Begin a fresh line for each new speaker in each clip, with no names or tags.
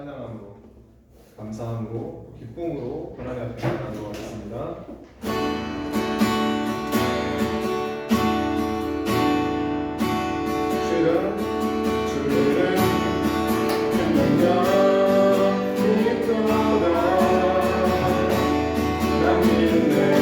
찬양함으로, 감사함으로, 기쁨으로 하나님 앞에 나아가도록 하겠습니다. 주는 영광이 있도다. 난 믿네.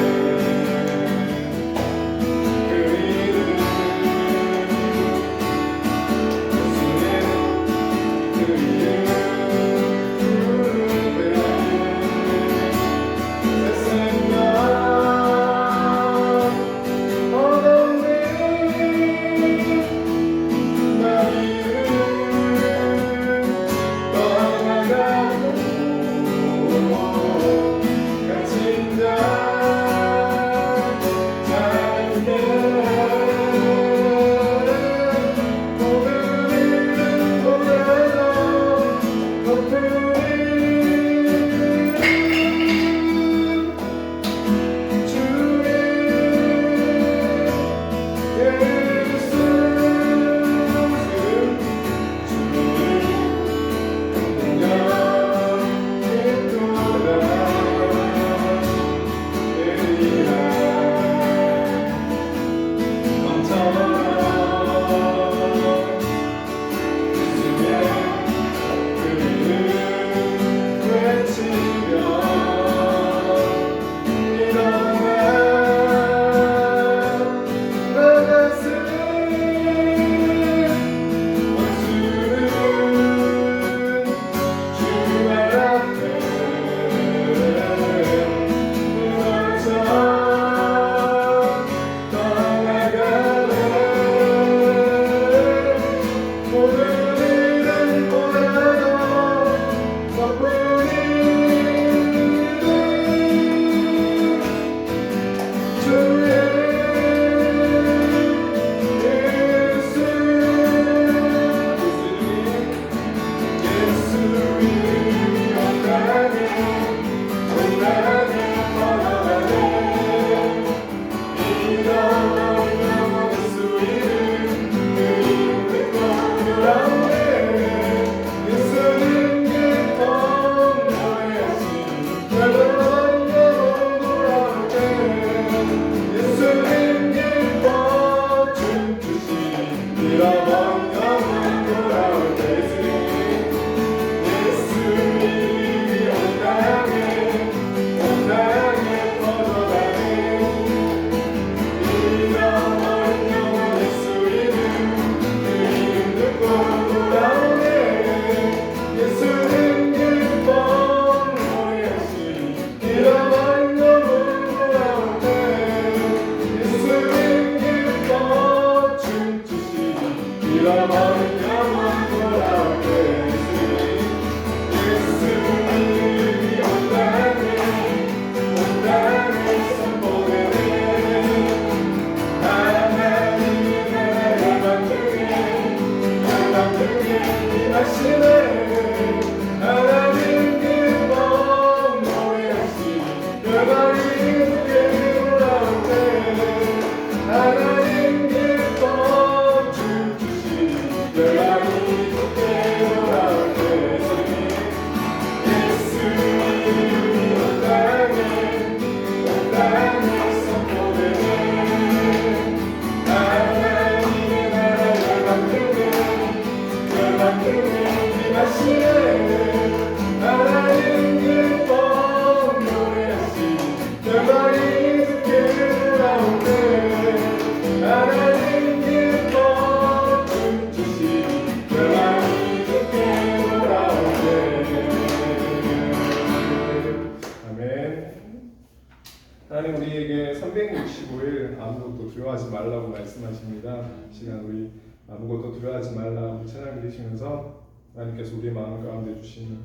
하나님 우리에게 365일 아무것도 두려워하지 말라고 말씀하십니다. 이 시간 우리 아무것도 두려워하지 말라고 찬양 드리시면서 하나님께서 우리 마음 가운데 주시는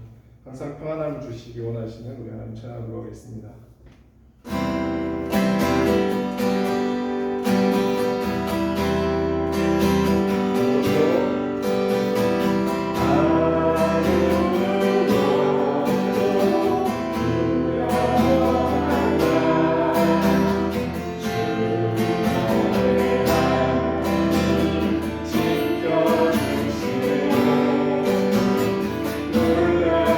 항상 평안함을 주시기 원하시는 우리 하나님 찬양으로 하겠습니다.
놀라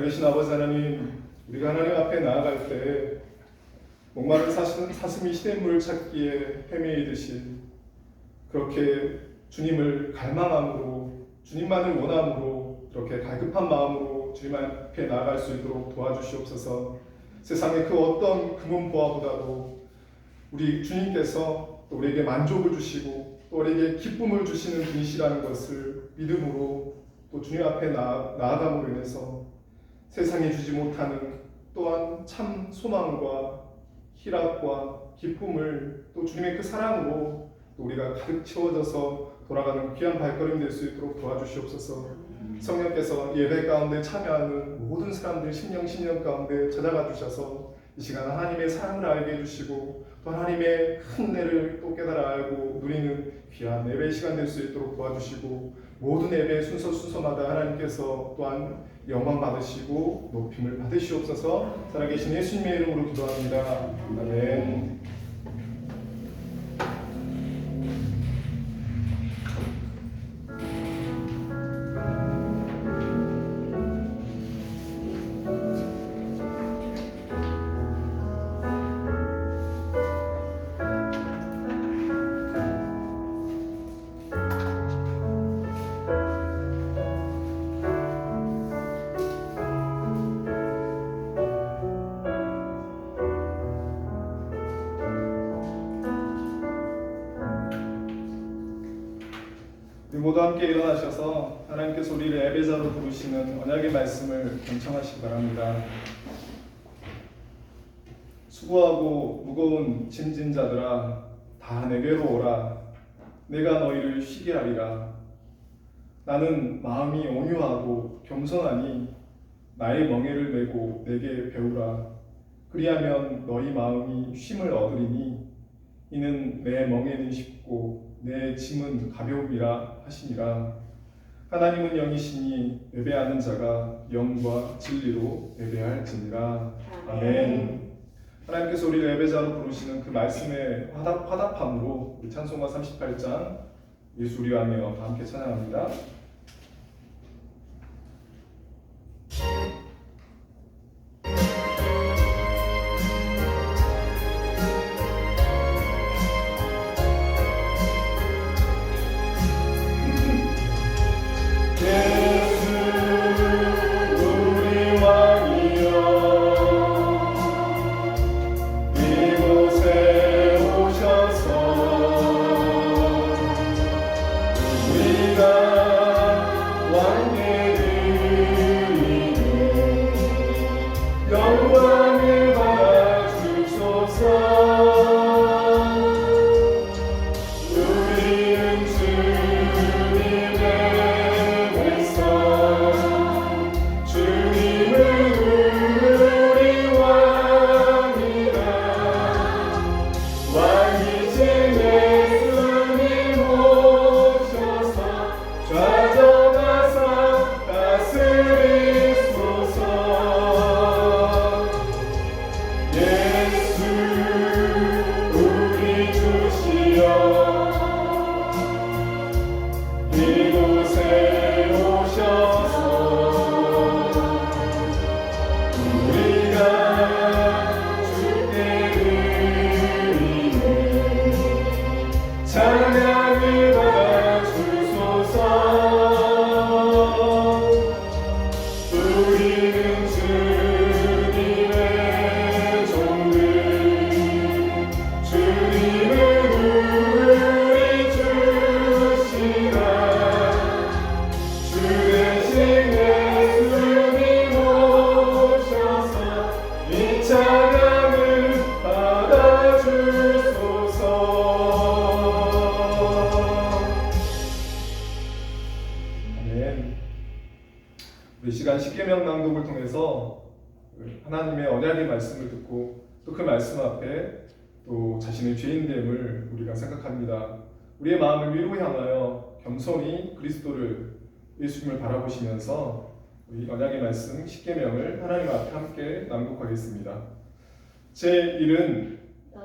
살아계신 아버지 하나님, 우리가 하나님 앞에 나아갈 때 목마른 사슴이 시냇물을 찾기에 헤매이듯이 그렇게 주님을 갈망함으로, 주님만을 원함으로, 그렇게 갈급한 마음으로 주님 앞에 나아갈 수 있도록 도와주시옵소서. 세상의 그 어떤 금은보화보다도 우리 주님께서 또 우리에게 만족을 주시고 또 우리에게 기쁨을 주시는 분이시라는 것을 믿음으로 또 주님 앞에 나아감으로 인해서 세상에 주지 못하는 또한 참 소망과 희락과 기쁨을 또 주님의 그 사랑으로 또 우리가 가득 채워져서 돌아가는 귀한 발걸음 될 수 있도록 도와주시옵소서. 성령께서 예배 가운데 참여하는 모든 사람들 심령 가운데 찾아가 주셔서 이 시간 하나님의 사랑을 알게 해주시고 또 하나님의 큰 은혜를 또 깨달아 알고 누리는 귀한 예배 시간 될 수 있도록 도와주시고 모든 예배 순서마다 하나님께서 또한 영광 받으시고 높임을 받으시옵소서. 살아계신 예수님의 이름으로 기도합니다. 아멘. 우리 모두 함께 일어나셔서 하나님께서 우리를 예배자로 부르시는 언약의 말씀을 경청하시기 바랍니다. 수고하고 무거운 짐진 자들아 다 내게로 오라. 내가 너희를 쉬게 하리라. 나는 마음이 온유하고 겸손하니 나의 멍에를 메고 내게 배우라. 그리하면 너희 마음이 쉼을 얻으리니 이는 내 멍에는 쉽고 내 짐은 가벼움이라 하시니라. 하나님은 영이시니 예배하는 자가 영과 진리로 예배할지니라. 아멘. 하나님께서 우리를 예배자로 부르시는 그 말씀의 화답함으로 우리 찬송가 38장 예수 우리와 하며 함께 찬양합니다. 우리 시간 십계명 낭독을 통해서 하나님의 언약의 말씀을 듣고 또 그 말씀 앞에 또 자신의 죄인됨을 우리가 생각합니다. 우리의 마음을 위로 향하여 겸손히 그리스도를 예수님을 바라보시면서 우리 언약의 말씀 십계명을 하나님 앞에 함께 낭독하겠습니다. 제1은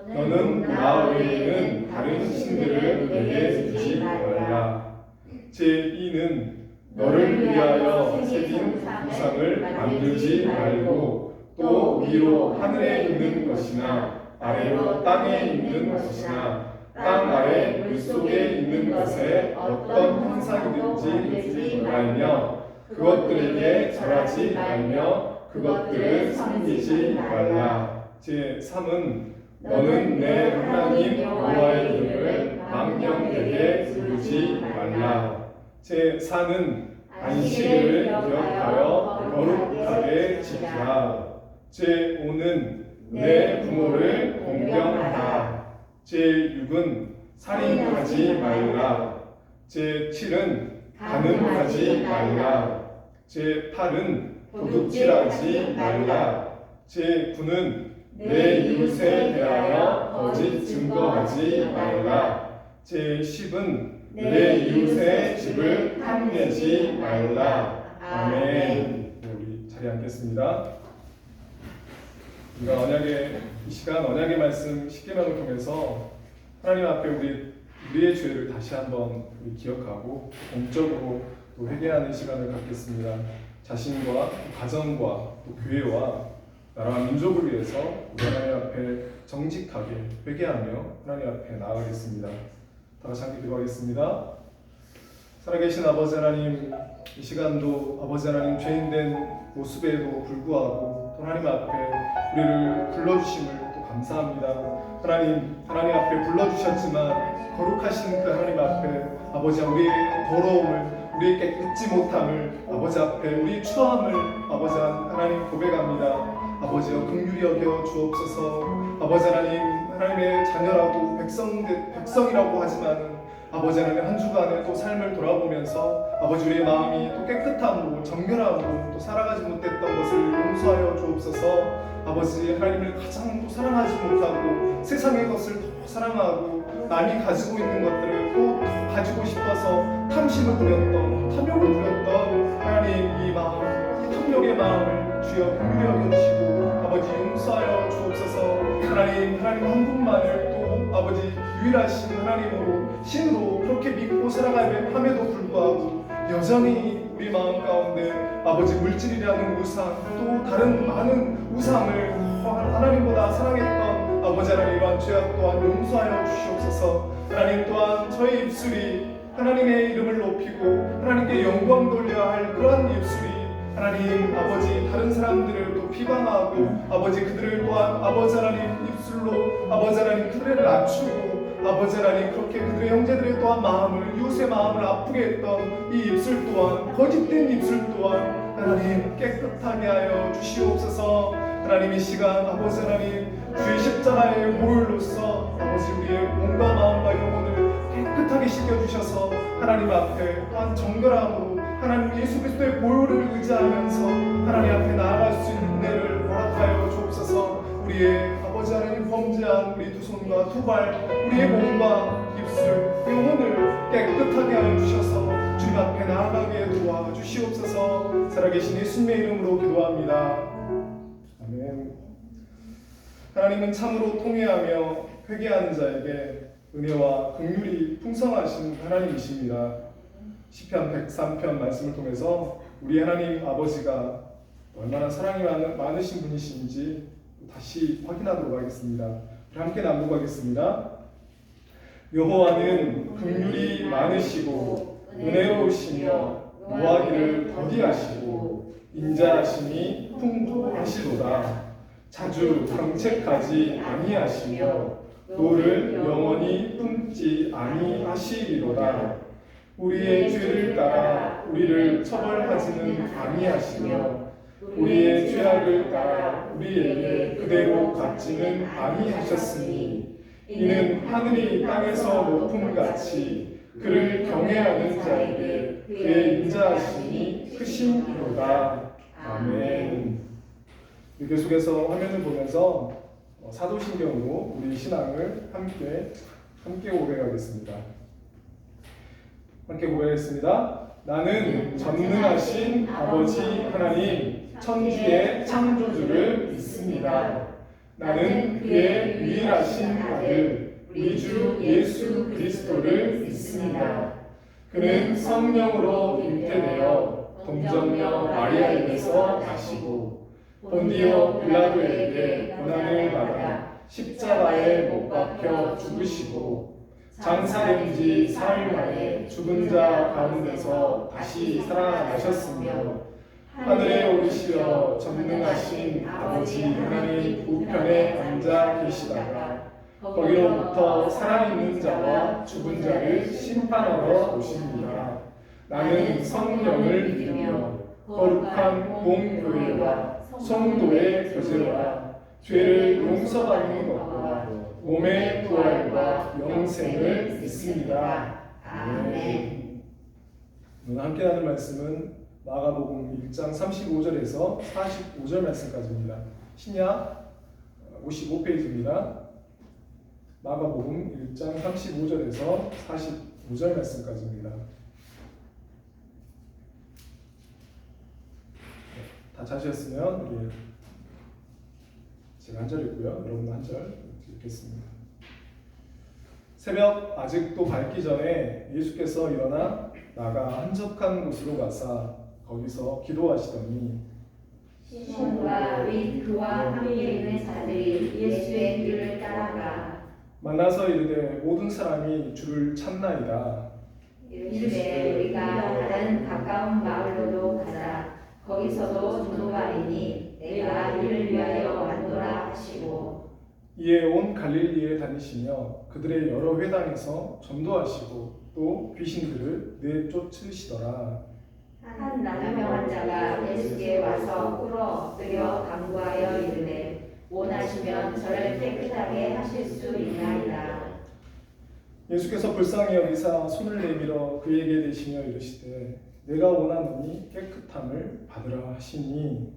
너는 나 외에는 다른 신들을 내게 두지 말라. 제2는 너를 위하여 새긴 우상을 만들지 말고 또 위로 하늘에 있는 것이나 아래로 땅에 있는 것이나 땅 아래 물속에 있는 것에 어떤 형상이든지 있지 말며 그것들에게 절하지 말며 그것들을 섬기지 말라. 제3은 너는 내 하나님 여호와의 이름을 망령되게 부르지 말라. 제4는 안식일을 기억하여 거룩하게 지키라. 제5는 내 부모를 공경하라. 제6은 살인하지 말라. 제7은 간음하지 말라. 제8은 도둑질하지 말라. 제9는 내 이웃에 대하여 거짓 증거하지 말라. 제10은 내 이웃의 집을 탐내지 말라. 아멘. 네, 우리 자리에 앉겠습니다. 우리가 이 시간 언약의 말씀 10계명을 통해서 하나님 앞에 우리의 죄를 다시 한번 기억하고 공적으로 또 회개하는 시간을 갖겠습니다. 자신과 또 가정과 또 교회와 나라와 민족을 위해서 우리 하나님 앞에 정직하게 회개하며 하나님 앞에 나아가겠습니다. 다 같이 함께 기도하겠습니다. 살아계신 아버지 하나님, 이 시간도 아버지 하나님 죄인된 모습에도 불구하고 또 하나님 앞에 우리를 불러주심을 또 감사합니다. 하나님 앞에 불러주셨지만 거룩하신 그 하나님 앞에 아버지 우리의 더러움을, 우리의 깨끗지 못함을 아버지 앞에 우리의 추함을 아버지 하나님 고백합니다. 아버지여 긍휼히 여겨 주옵소서. 아버지 하나님의 자녀라고 백성이라고 하지만 아버지 하나님 한 주간의 또 삶을 돌아보면서 아버지 우리의 마음이 또 깨끗함으로 정결함으로 또 살아가지 못했던 것을 용서하여 주옵소서. 아버지 하나님을 가장 또 사랑하지 못하고 세상의 것을 더 사랑하고 남이 가지고 있는 것들을 또 더 가지고 싶어서 탐심을 부렸던 탐욕을 부렸던 하나님 이 마음, 이 탐욕의 마음을 주여 긍휼히 여겨주시고 아버지 용서하여 주옵소서. 하나님 한 분만을 또 아버지 유일하신 하나님으로 신으로 그렇게 믿고 살아감에도 불구하고 여전히 우리 마음 가운데 아버지 물질이라는 우상 또 다른 많은 우상을 하나님보다 사랑했던 아버지 하나님 이러한 죄악 또한 용서하여 주시옵소서. 하나님 또한 저희 입술이 하나님의 이름을 높이고 하나님께 영광 돌려야 할 그러한 입술이 하나님 아버지 다른 사람들을 또 비방하고 아버지 그들을 또한 아버지 하나님 입술로 아버지 하나님 그들을 낮추고 아버지 하나님 그렇게 그들의 형제들의 또한 마음을 이웃의 마음을 아프게 했던 이 입술 또한 거짓된 입술 또한 하나님 깨끗하게 하여 주시옵소서. 하나님 이 시간 아버지 하나님 주의 십자가의 보혈로서 아버지 우리의 몸과 마음과 영혼을 깨끗하게 씻겨주셔서 하나님 앞에 또한 정결함으로 하나님 예수 그리스도의 보혈을 의지하면서 하나님 앞에 나아갈 수 있는 은혜를 허락하여 주옵소서. 우리의 아버지 하나님 범죄한 우리 두 손과 두 발, 우리의 몸과 입술, 영혼을 깨끗하게 하여 주셔서 주님 앞에 나아가게 도와주시옵소서. 살아계신 예수님의 이름으로 기도합니다. 아멘. 하나님은 참으로 통회하며 회개하는 자에게 은혜와 긍휼이 풍성하신 하나님이십니다. 시편 103편 말씀을 통해서 우리 하나님 아버지가 얼마나 사랑이 많으신 분이신지 다시 확인하도록 하겠습니다. 우리 함께 낭독하겠습니다. 여호와는 긍휼이 많으시고 은혜로우시며 노하기를 더디하시고 인자하심이 풍부하시도다. 자주 경책하지 아니하시며 노를 영원히 품지 아니하시리로다. 우리의 죄를 따라 우리를 처벌하지는 아니하시며 우리의 죄악을 따라 우리에게 그대로 갚지는 아니하셨으니 이는 하늘이 땅에서 높음같이 그를 경외하는 자에게 그의 인자하심이 크심이로다. 아멘. 계속해서 화면을 보면서 사도신경으로 우리 신앙을 함께 고백하겠습니다. 함께 고백하겠습니다. 나는 전능하신 아버지 하나님 천지의 창조주를 믿습니다. 나는 그의 유일하신 아들 우리 주 예수 그리스도를 믿습니다.
그는 성령으로 잉태되어 동정녀 마리아에게서 나시고 본디오 빌라도에게 고난을 받아 십자가에 못 박혀 죽으시고 장사된 지 사흘 만에 죽은 자 가운데서 다시 살아나셨으며 하늘에 오르시어 전능하신 아버지 하나님 우편에 앉아 계시다가 거기로부터 살아있는 자와 죽은 자를 심판하러 오십니다. 나는 성령을 믿으며 거룩한 공교회와 성도의 교제와 죄를 용서받는 것과 몸의 부활과 영생을 믿습니다. 아멘.
오늘 함께 나눌 말씀은 마가복음 1장 35절에서 45절 말씀까지입니다. 신약 55페이지입니다. 마가복음 1장 35절에서 45절 말씀까지입니다. 다 찾으셨으면 우리 제가 한 절 읽고요. 여러분 한 절 읽겠습니다. 새벽 아직도 밝기 전에 예수께서 일어나 나가 한적한 곳으로 가사 거기서 기도하시더니
시몬과 및 그와 함께 있는 자들이 예수의 뒤를 따라가
만나서 이르되 모든 사람이 주를 찾나이다.
이르되 우리가 다른 가까운 마을로도 가자. 거기서도 전도가 있니 내가 이를 위하여 왔노라 하시고
이에 온 갈릴리에 다니시며 그들의 여러 회당에서 전도하시고 또 귀신들을 내쫓으시더라.
한 나병 환자가 예수께 와서 꿇어 엎드려 간구하여 이르되 원하시면 저를 깨끗하게 하실 수 있나이다.
예수께서 불쌍히 여기사 손을 내밀어 그에게 대시며 이르시되 내가 원하노니 깨끗함을 받으라 하시니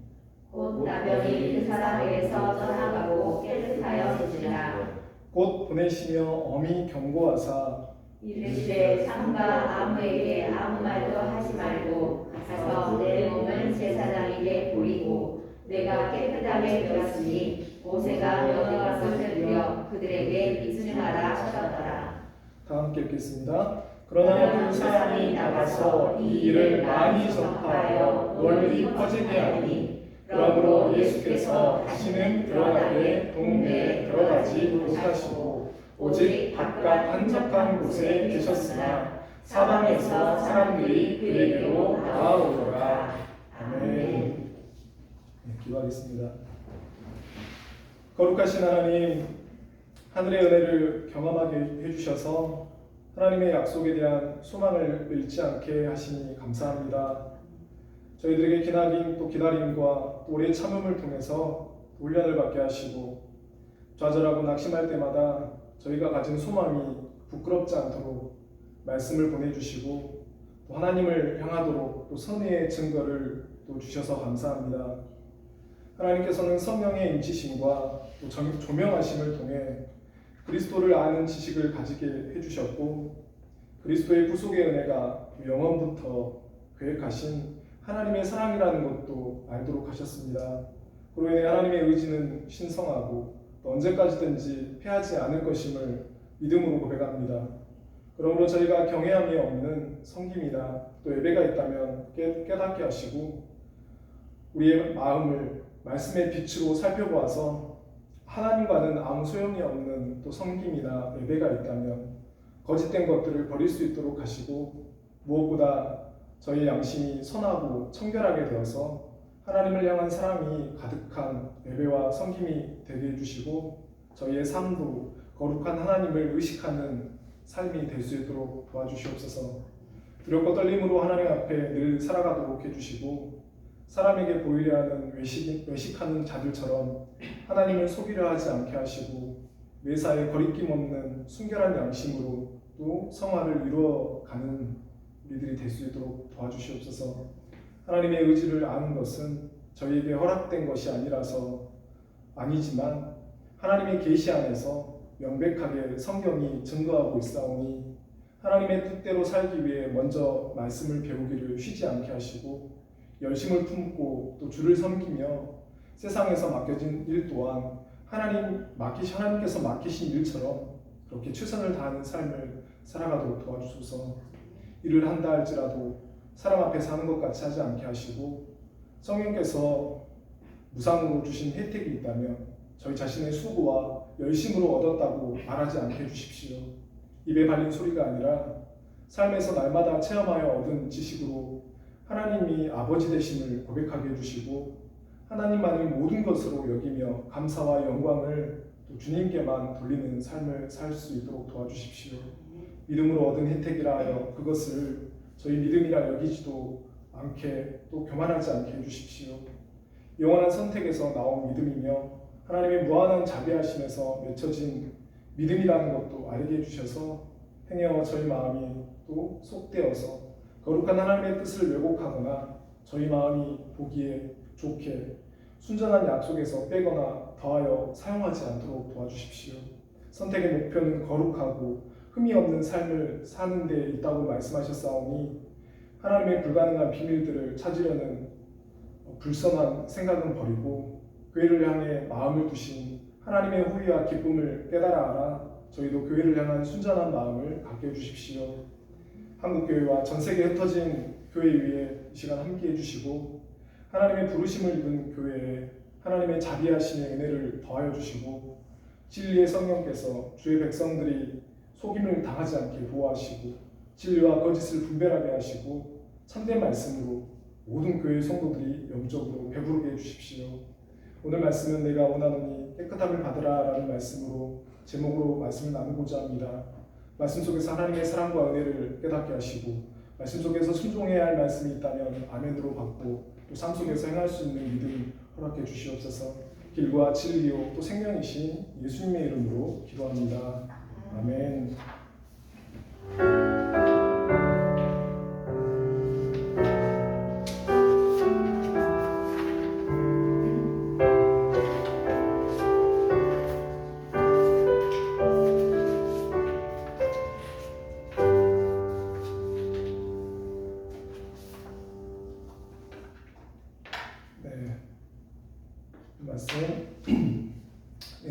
곧 나병이 그 사람에게서 떠나가고 깨끗하여지니라.
곧 보내시며 엄히 경고하사
이르시되 삼가 아무에게 아무 말도 하지 말고 가서 내 몸을 제사장에게 보이고 내가 깨끗하게 되었으니 모세가 명령한 것을 들여 그들에게 입증하라 하셨더라.
다 함께 읽겠습니다. 그러나 그 사람이 나가서 이 일을 많이 전파하여 널리 퍼지게 하니 그러므로 예수께서 다시는 들어가게 동네에 들어가지 못하시고 오직 바깥 한적한 곳에 계셨으나 사방에서 사람들이 그에게로 나아오더라. 아멘. 네, 기도하겠습니다. 거룩하신 하나님, 하늘의 은혜를 경험하게 해주셔서 하나님의 약속에 대한 소망을 잃지 않게 하시니 감사합니다. 저희들에게 기나긴 또 기다림과 또 오래 참음을 통해서 훈련을 받게 하시고 좌절하고 낙심할 때마다 저희가 가진 소망이 부끄럽지 않도록 말씀을 보내주시고 또 하나님을 향하도록 또 선의의 증거를 또 주셔서 감사합니다. 하나님께서는 성령의 임치심과 또 조명하심을 통해 그리스도를 아는 지식을 가지게 해주셨고 그리스도의 구속의 은혜가 영원부터 계획하신 하나님의 사랑이라는 것도 알도록 하셨습니다. 그로 인해 하나님의 의지는 신성하고 또 언제까지든지 패하지 않을 것임을 믿음으로 고백합니다. 그러므로 저희가 경외함이 없는 섬김이나 또 예배가 있다면 깨닫게 하시고 우리의 마음을 말씀의 빛으로 살펴보아서 하나님과는 아무 소용이 없는 또 섬김이나 예배가 있다면 거짓된 것들을 버릴 수 있도록 하시고 무엇보다 저희 양심이 선하고 청결하게 되어서 하나님을 향한 사랑이 가득한 예배와 섬김이 되게 해주시고 저희의 삶도 거룩한 하나님을 의식하는 삶이 될 수 있도록 도와주시옵소서. 두렵고 떨림으로 하나님 앞에 늘 살아가도록 해주시고 사람에게 보이려 하는 외식하는 자들처럼 하나님을 속이려 하지 않게 하시고 매사에 거리낌 없는 순결한 양심으로 또 성화를 이루어가는 우리들이 될 수 있도록 도와주시옵소서. 하나님의 의지를 아는 것은 저희에게 허락된 것이 아니지만 하나님의 계시 안에서 명백하게 성경이 증거하고 있사오니 하나님의 뜻대로 살기 위해 먼저 말씀을 배우기를 쉬지 않게 하시고 열심을 품고 또 주를 섬기며 세상에서 맡겨진 일 또한 하나님께서 맡기신 일처럼 그렇게 최선을 다하는 삶을 살아가도록 도와주소서. 일을 한다 할지라도 사람 앞에서 하는 것 같이 하지 않게 하시고, 성령께서 무상으로 주신 혜택이 있다면 저희 자신의 수고와 열심으로 얻었다고 말하지 않게 해주십시오. 입에 발린 소리가 아니라 삶에서 날마다 체험하여 얻은 지식으로 하나님이 아버지 되심을 고백하게 해주시고, 하나님만을 모든 것으로 여기며 감사와 영광을 또 주님께만 돌리는 삶을 살 수 있도록 도와주십시오. 믿음으로 얻은 혜택이라 하여 그것을 저희 믿음이라 여기지도 않게 또 교만하지 않게 해주십시오. 영원한 선택에서 나온 믿음이며 하나님의 무한한 자비하심에서 맺혀진 믿음이라는 것도 알게 해주셔서 행여 저희 마음이 또 속되어서 거룩한 하나님의 뜻을 왜곡하거나 저희 마음이 보기에 좋게 순전한 약속에서 빼거나 더하여 사용하지 않도록 도와주십시오. 선택의 목표는 거룩하고 흠이 없는 삶을 사는 데 있다고 말씀하셨사오니 하나님의 불가능한 비밀들을 찾으려는 불선한 생각은 버리고 교회를 향해 마음을 두신 하나님의 호의와 기쁨을 깨달아 알아 저희도 교회를 향한 순전한 마음을 갖게 해주십시오. 한국교회와 전세계에 흩어진 교회 위에 이 시간 함께 해주시고 하나님의 부르심을 입은 교회에 하나님의 자비하심의 은혜를 더하여 주시고 진리의 성령께서 주의 백성들이 속임을 당하지 않게 보호하시고 진리와 거짓을 분별하게 하시고 참된 말씀으로 모든 교회 성도들이 영적으로 배부르게 해주십시오. 오늘 말씀은 내가 원하노니 깨끗함을 받으라 라는 말씀으로 제목으로 말씀을 나누고자 합니다. 말씀 속에서 하나님의 사랑과 은혜를 깨닫게 하시고 말씀 속에서 순종해야 할 말씀이 있다면 아멘으로 받고 또 삶 속에서 행할 수 있는 믿음 허락해 주시옵소서. 길과 진리요 또 생명이신 예수님의 이름으로 기도합니다. 아멘.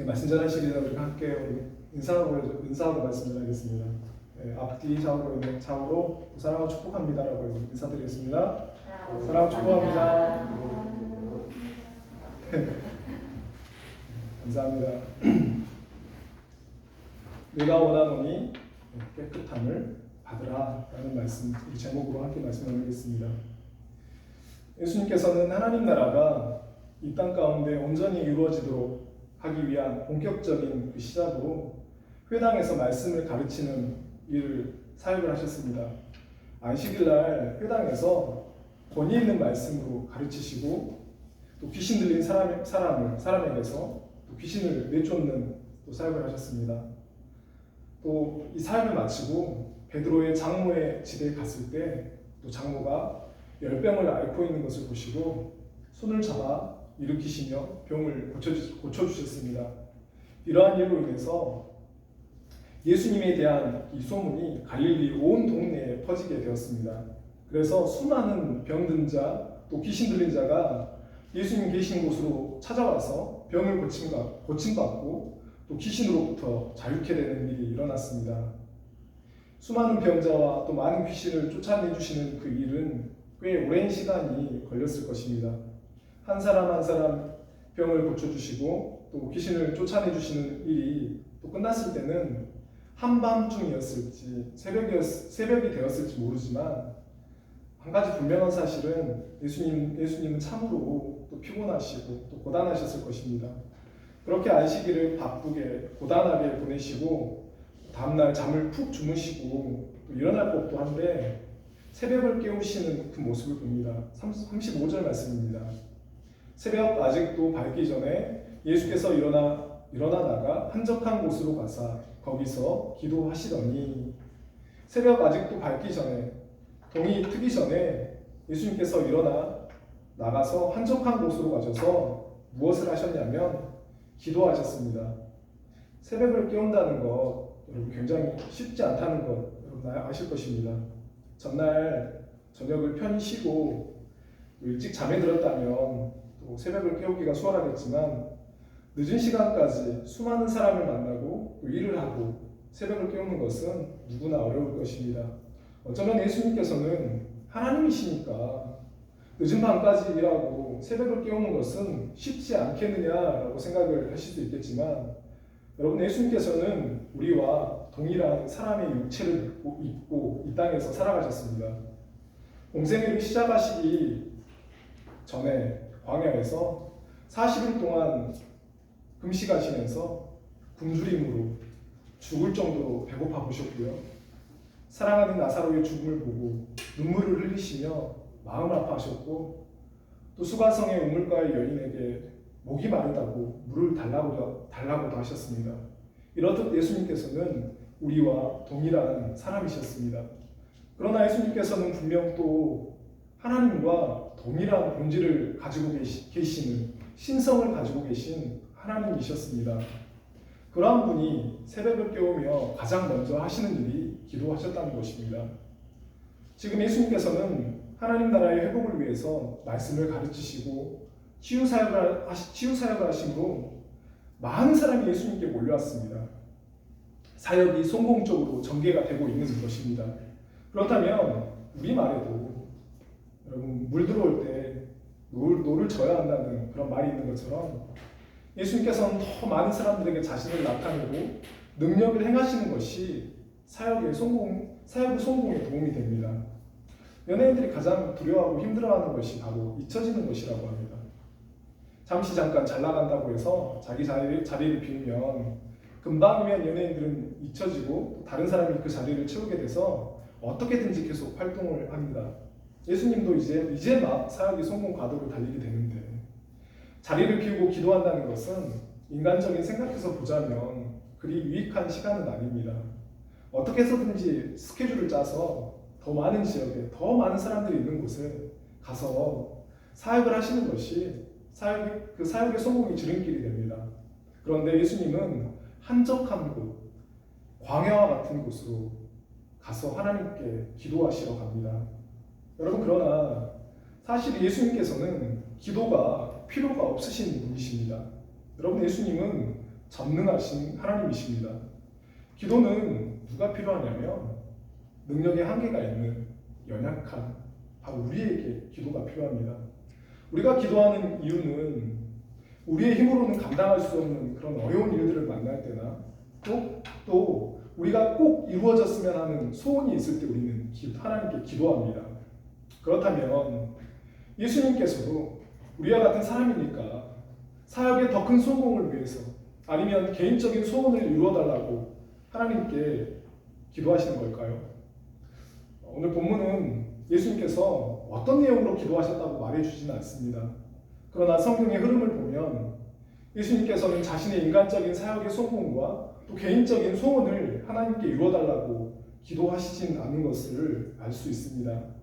말씀 전하시기 전에 함께 인사하고 말씀을 하겠습니다. 앞뒤 좌우로 사랑하고 축복합니다라고 인사드리겠습니다. 사랑하고 축복합니다. 감사합니다. 내가 원하노니 깨끗함을 받으라 라는 말씀, 이 제목으로 함께 말씀 나누겠습니다. 예수님께서는 하나님 나라가 이 땅 가운데 온전히 이루어지도록 하기 위한 본격적인 그 시작으로 회당에서 말씀을 가르치는 일을 사역을 하셨습니다. 안식일날 회당에서 권위 있는 말씀으로 가르치시고 또 귀신 들린 사람에게서 또 귀신을 내쫓는 또 사역을 하셨습니다. 또 이 사역을 마치고 베드로의 장모의 집에 갔을 때 또 장모가 열병을 앓고 있는 것을 보시고 손을 잡아 일으키시며 병을 고쳐주셨습니다. 이러한 일로 인해서 예수님에 대한 이 소문이 갈릴리 온 동네에 퍼지게 되었습니다. 그래서 수많은 병든 자, 또 귀신 들린 자가 예수님 계신 곳으로 찾아와서 병을 고침받고 또 귀신으로부터 자유케 되는 일이 일어났습니다. 수많은 병자와 또 많은 귀신을 쫓아내주시는 그 일은 꽤 오랜 시간이 걸렸을 것입니다. 한 사람 한 사람 병을 고쳐주시고 또 귀신을 쫓아내주시는 일이 또 끝났을 때는 한밤중이었을지 새벽이 되었을지 모르지만 한 가지 분명한 사실은 예수님은 참으로 또 피곤하시고 또 고단하셨을 것입니다. 그렇게 안식일을 바쁘게 고단하게 보내시고 다음날 잠을 푹 주무시고 또 일어날 법도 한데 새벽을 깨우시는 그 모습을 봅니다. 35절 말씀입니다. 새벽 아직도 밝기 전에 예수께서 일어나 나가 한적한 곳으로 가사 거기서 기도하시더니 새벽 아직도 밝기 전에 동이 트기 전에 예수님께서 일어나 나가서 한적한 곳으로 가셔서 무엇을 하셨냐면 기도하셨습니다. 새벽을 깨운다는 것 여러분 굉장히 쉽지 않다는 것 여러분 아실 것입니다. 전날 저녁을 편히 쉬고 일찍 잠에 들었다면 또 새벽을 깨우기가 수월하겠지만 늦은 시간까지 수많은 사람을 만나고 또 일을 하고 새벽을 깨우는 것은 누구나 어려울 것입니다. 어쩌면 예수님께서는 하나님이시니까 늦은 밤까지 일하고 새벽을 깨우는 것은 쉽지 않겠느냐라고 생각을 하실 수 있겠지만, 여러분, 예수님께서는 우리와 동일한 사람의 육체를 입고 이 땅에서 살아가셨습니다. 공생애를 시작하시기 전에 광야에서 40일 동안 금식하시면서 굶주림으로 죽을 정도로 배고파 보셨고요. 사랑하는 나사로의 죽음을 보고 눈물을 흘리시며 마음을 아파하셨고, 또 수가성의 우물가의 여인에게 목이 마르다고 물을 달라고도 하셨습니다. 이렇듯 예수님께서는 우리와 동일한 사람이셨습니다. 그러나 예수님께서는 분명 또 하나님과 동일한 본질을 가지고 계시는, 신성을 가지고 계신 하나님이셨습니다. 그러한 분이 새벽을 깨우며 가장 먼저 하시는 일이 기도하셨다는 것입니다. 지금 예수님께서는 하나님 나라의 회복을 위해서 말씀을 가르치시고 치유사역을 하심으로 많은 사람이 예수님께 몰려왔습니다. 사역이 성공적으로 전개가 되고 있는 것입니다. 그렇다면 우리 말에도 여러분, 물 들어올 때 노를 져야 한다는 그런 말이 있는 것처럼 예수님께서는 더 많은 사람들에게 자신을 나타내고 능력을 행하시는 것이 사역의 성공에 도움이 됩니다. 연예인들이 가장 두려워하고 힘들어하는 것이 바로 잊혀지는 것이라고 합니다. 잠깐 잘 나간다고 해서 자기 자리를 비우면 금방이면 연예인들은 잊혀지고 다른 사람이 그 자리를 채우게 돼서 어떻게든지 계속 활동을 합니다. 예수님도 이제 막 사역의 성공 과도로 달리게 되는데, 자리를 비우고 기도한다는 것은 인간적인 생각에서 보자면 그리 유익한 시간은 아닙니다. 어떻게 해서든지 스케줄을 짜서 더 많은 지역에 더 많은 사람들이 있는 곳에 가서 사역을 하시는 것이 그 사역의 성공의 지름길이 됩니다. 그런데 예수님은 한적한 곳, 광야와 같은 곳으로 가서 하나님께 기도하시러 갑니다. 여러분, 그러나 사실 예수님께서는 기도가 필요가 없으신 분이십니다. 여러분, 예수님은 전능하신 하나님이십니다. 기도는 누가 필요하냐면 능력의 한계가 있는 연약한 바로 우리에게 기도가 필요합니다. 우리가 기도하는 이유는 우리의 힘으로는 감당할 수 없는 그런 어려운 일들을 만날 때나 또 우리가 꼭 이루어졌으면 하는 소원이 있을 때 우리는 하나님께 기도합니다. 그렇다면 예수님께서도 우리와 같은 사람이니까 사역의 더 큰 성공을 위해서 아니면 개인적인 소원을 이루어달라고 하나님께 기도하시는 걸까요? 오늘 본문은 예수님께서 어떤 내용으로 기도하셨다고 말해주지는 않습니다. 그러나 성경의 흐름을 보면 예수님께서는 자신의 인간적인 사역의 성공과 또 개인적인 소원을 하나님께 이루어달라고 기도하시진 않은 것을 알 수 있습니다.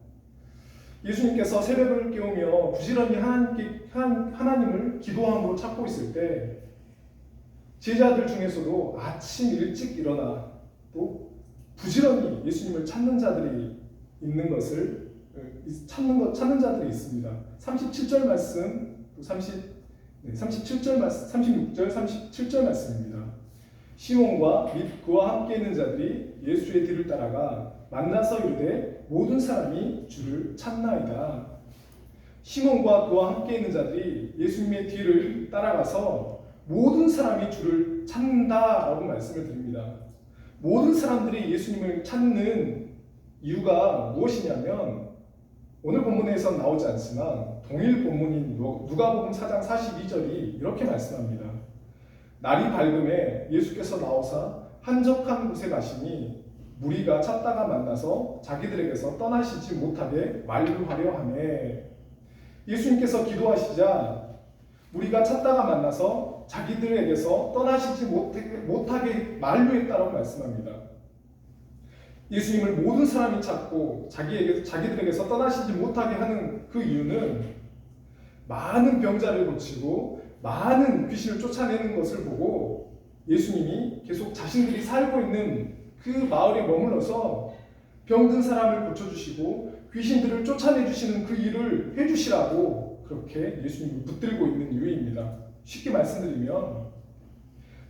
예수님께서 새벽을 깨우며 부지런히 하나님을 기도함으로 찾고 있을 때 제자들 중에서도 아침 일찍 일어나 또 부지런히 예수님을 찾는 자들이 있는 것을 찾는 자들이 있습니다. 37절 말씀, 또 36절, 37절 말씀입니다. 시몬과 및 그와 함께 있는 자들이 예수의 뒤를 따라가 만나서 이르되 모든 사람이 주를 찾나이다. 시몬과 그와 함께 있는 자들이 예수님의 뒤를 따라가서 모든 사람이 주를 찾는다라고 말씀을 드립니다. 모든 사람들이 예수님을 찾는 이유가 무엇이냐면 오늘 본문에서 나오지 않지만 동일 본문인 누가복음 4장 42절이 이렇게 말씀합니다. 날이 밝음에 예수께서 나오사 한적한 곳에 가시니 무리가 찾다가 만나서 자기들에게서 떠나시지 못하게 만류하려 하매. 예수님께서 기도하시자 무리가 찾다가 만나서 자기들에게서 떠나시지 못하게 만류했다라고 말씀합니다. 예수님을 모든 사람이 찾고 자기들에게서 떠나시지 못하게 하는 그 이유는 많은 병자를 고치고 많은 귀신을 쫓아내는 것을 보고 예수님이 계속 자신들이 살고 있는 그 마을에 머물러서 병든 사람을 고쳐주시고 귀신들을 쫓아내주시는 그 일을 해주시라고 그렇게 예수님을 붙들고 있는 이유입니다. 쉽게 말씀드리면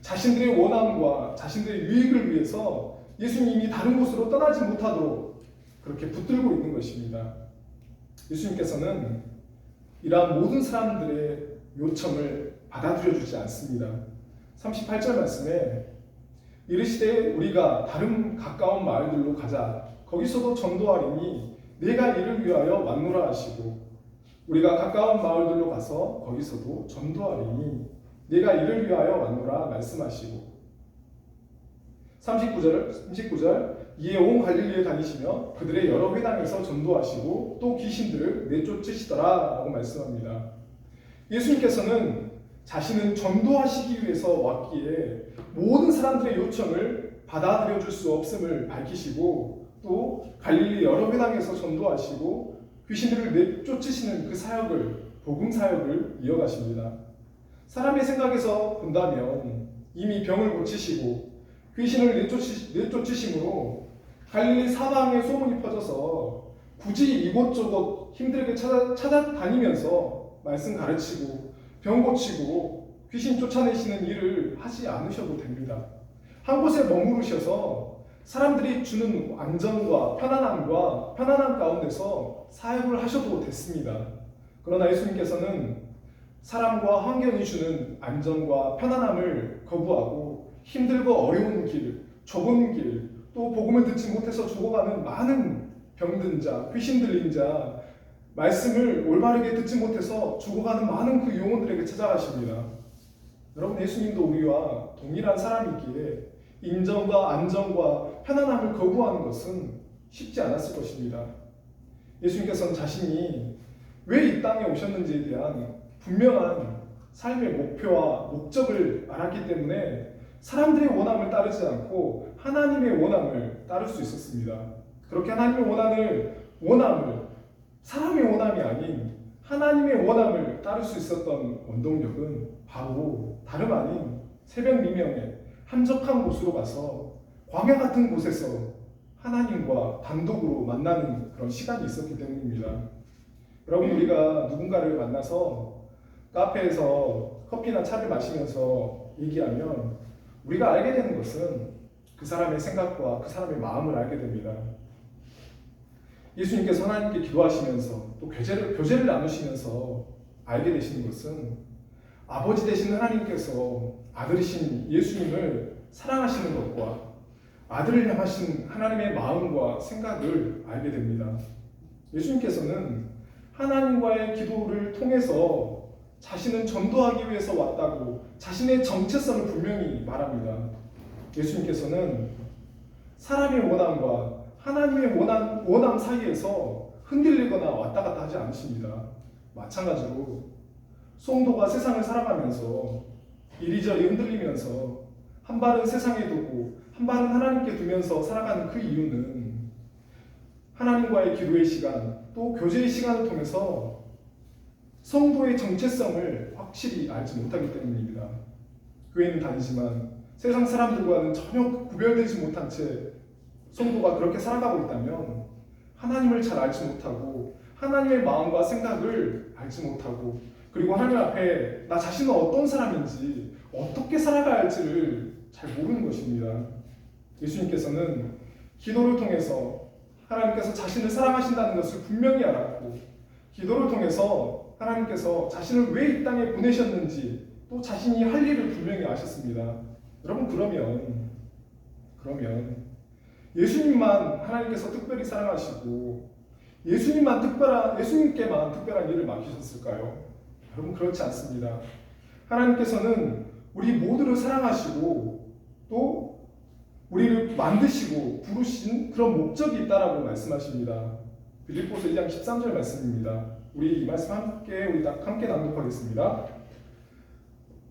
자신들의 원함과 자신들의 유익을 위해서 예수님이 다른 곳으로 떠나지 못하도록 그렇게 붙들고 있는 것입니다. 예수님께서는 이러한 모든 사람들의 요청을 받아들여 주지 않습니다. 38절 말씀에 이르시되 우리가 다른 가까운 마을들로 가자. 거기서도 전도하리니 내가 이를 위하여 왔노라 하시고, 우리가 가까운 마을들로 가서 거기서도 전도하리니 내가 이를 위하여 왔노라 말씀하시고, 39절 이에 온 갈릴리에 다니시며 그들의 여러 회당에서 전도하시고 또 귀신들을 내쫓으시더라 라고 말씀합니다. 예수님께서는 자신은 전도하시기 위해서 왔기에 모든 사람들의 요청을 받아들여 줄 수 없음을 밝히시고, 또 갈릴리 여러 회당에서 전도하시고 귀신들을 내쫓으시는 그 사역을, 복음 사역을 이어가십니다. 사람의 생각에서 본다면 이미 병을 고치시고 귀신을 내쫓으심으로 갈릴리 사방에 소문이 퍼져서 굳이 이곳저곳 힘들게 찾아다니면서 말씀 가르치고 병 고치고 귀신 쫓아내시는 일을 하지 않으셔도 됩니다. 한 곳에 머무르셔서 사람들이 주는 안정과 편안함 가운데서 사역을 하셔도 됐습니다. 그러나 예수님께서는 사람과 환경이 주는 안정과 편안함을 거부하고 힘들고 어려운 길, 좁은 길, 또 복음을 듣지 못해서 죽어가는 많은 병든 자, 귀신 들린 자, 말씀을 올바르게 듣지 못해서 죽어가는 많은 그 영혼들에게 찾아가십니다. 여러분, 예수님도 우리와 동일한 사람이기에 인정과 안정과 편안함을 거부하는 것은 쉽지 않았을 것입니다. 예수님께서는 자신이 왜 이 땅에 오셨는지에 대한 분명한 삶의 목표와 목적을 알았기 때문에 사람들의 원함을 따르지 않고 하나님의 원함을 따를 수 있었습니다. 그렇게 하나님의 원함을 사람의 원함이 아닌 하나님의 원함을 따를 수 있었던 원동력은 바로 다름 아닌 새벽 미명에 한적한 곳으로 가서 광야 같은 곳에서 하나님과 단독으로 만나는 그런 시간이 있었기 때문입니다. 여러분, 우리가 누군가를 만나서 카페에서 커피나 차를 마시면서 얘기하면 우리가 알게 되는 것은 그 사람의 생각과 그 사람의 마음을 알게 됩니다. 예수님께서 하나님께 기도하시면서 또 교제를 나누시면서 알게 되시는 것은 아버지 되신 하나님께서 아들이신 예수님을 사랑하시는 것과 아들을 향하신 하나님의 마음과 생각을 알게 됩니다. 예수님께서는 하나님과의 기도를 통해서 자신은 전도하기 위해서 왔다고 자신의 정체성을 분명히 말합니다. 예수님께서는 사람의 원함과 하나님의 원함 사이에서 흔들리거나 왔다 갔다 하지 않으십니다. 마찬가지로 성도가 세상을 살아가면서 이리저리 흔들리면서 한 발은 세상에 두고 한 발은 하나님께 두면서 살아가는 그 이유는 하나님과의 기도의 시간, 또 교제의 시간을 통해서 성도의 정체성을 확실히 알지 못하기 때문입니다. 교회는 다니지만 세상 사람들과는 전혀 구별되지 못한 채 성도가 그렇게 살아가고 있다면 하나님을 잘 알지 못하고 하나님의 마음과 생각을 알지 못하고, 그리고 하나님 앞에 나 자신은 어떤 사람인지 어떻게 살아가야 할지를 잘 모르는 것입니다. 예수님께서는 기도를 통해서 하나님께서 자신을 사랑하신다는 것을 분명히 알았고, 기도를 통해서 하나님께서 자신을 왜 이 땅에 보내셨는지 또 자신이 할 일을 분명히 아셨습니다. 여러분, 그러면 예수님만 하나님께서 특별히 사랑하시고 예수님께만 특별한 일을 맡기셨을까요? 여러분, 그렇지 않습니다. 하나님께서는 우리 모두를 사랑하시고 또 우리를 만드시고 부르신 그런 목적이 있다라고 말씀하십니다. 빌립보서 2장 13절 말씀입니다. 우리 이 말씀 함께 낭독하겠습니다.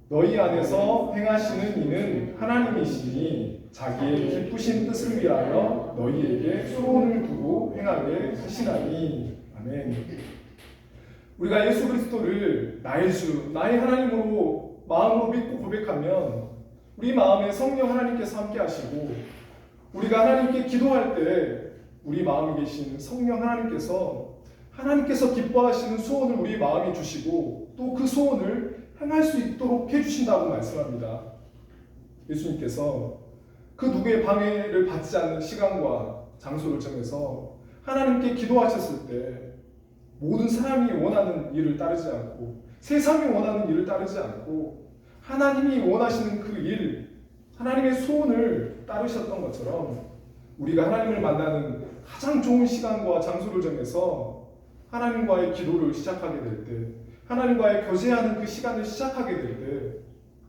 너희 안에서 행하시는 이는 하나님이시니 자기의 기쁘신 뜻을 위하여 너희에게 소원을 두고 행하게 하시나니. 아멘. 우리가 예수 그리스도를 나의 주, 나의 하나님으로 마음으로 믿고 고백하면 우리 마음에 성령 하나님께서 함께 하시고, 우리가 하나님께 기도할 때 우리 마음에 계신 성령 하나님께서 기뻐하시는 소원을 우리 마음에 주시고 또 그 소원을 행할 수 있도록 해주신다고 말씀합니다. 예수님께서 그 누구의 방해를 받지 않는 시간과 장소를 정해서 하나님께 기도하셨을 때 모든 사람이 원하는 일을 따르지 않고 세상이 원하는 일을 따르지 않고 하나님이 원하시는 그 일, 하나님의 소원을 따르셨던 것처럼 우리가 하나님을 만나는 가장 좋은 시간과 장소를 정해서 하나님과의 기도를 시작하게 될 때, 하나님과의 교제하는 그 시간을 시작하게 될 때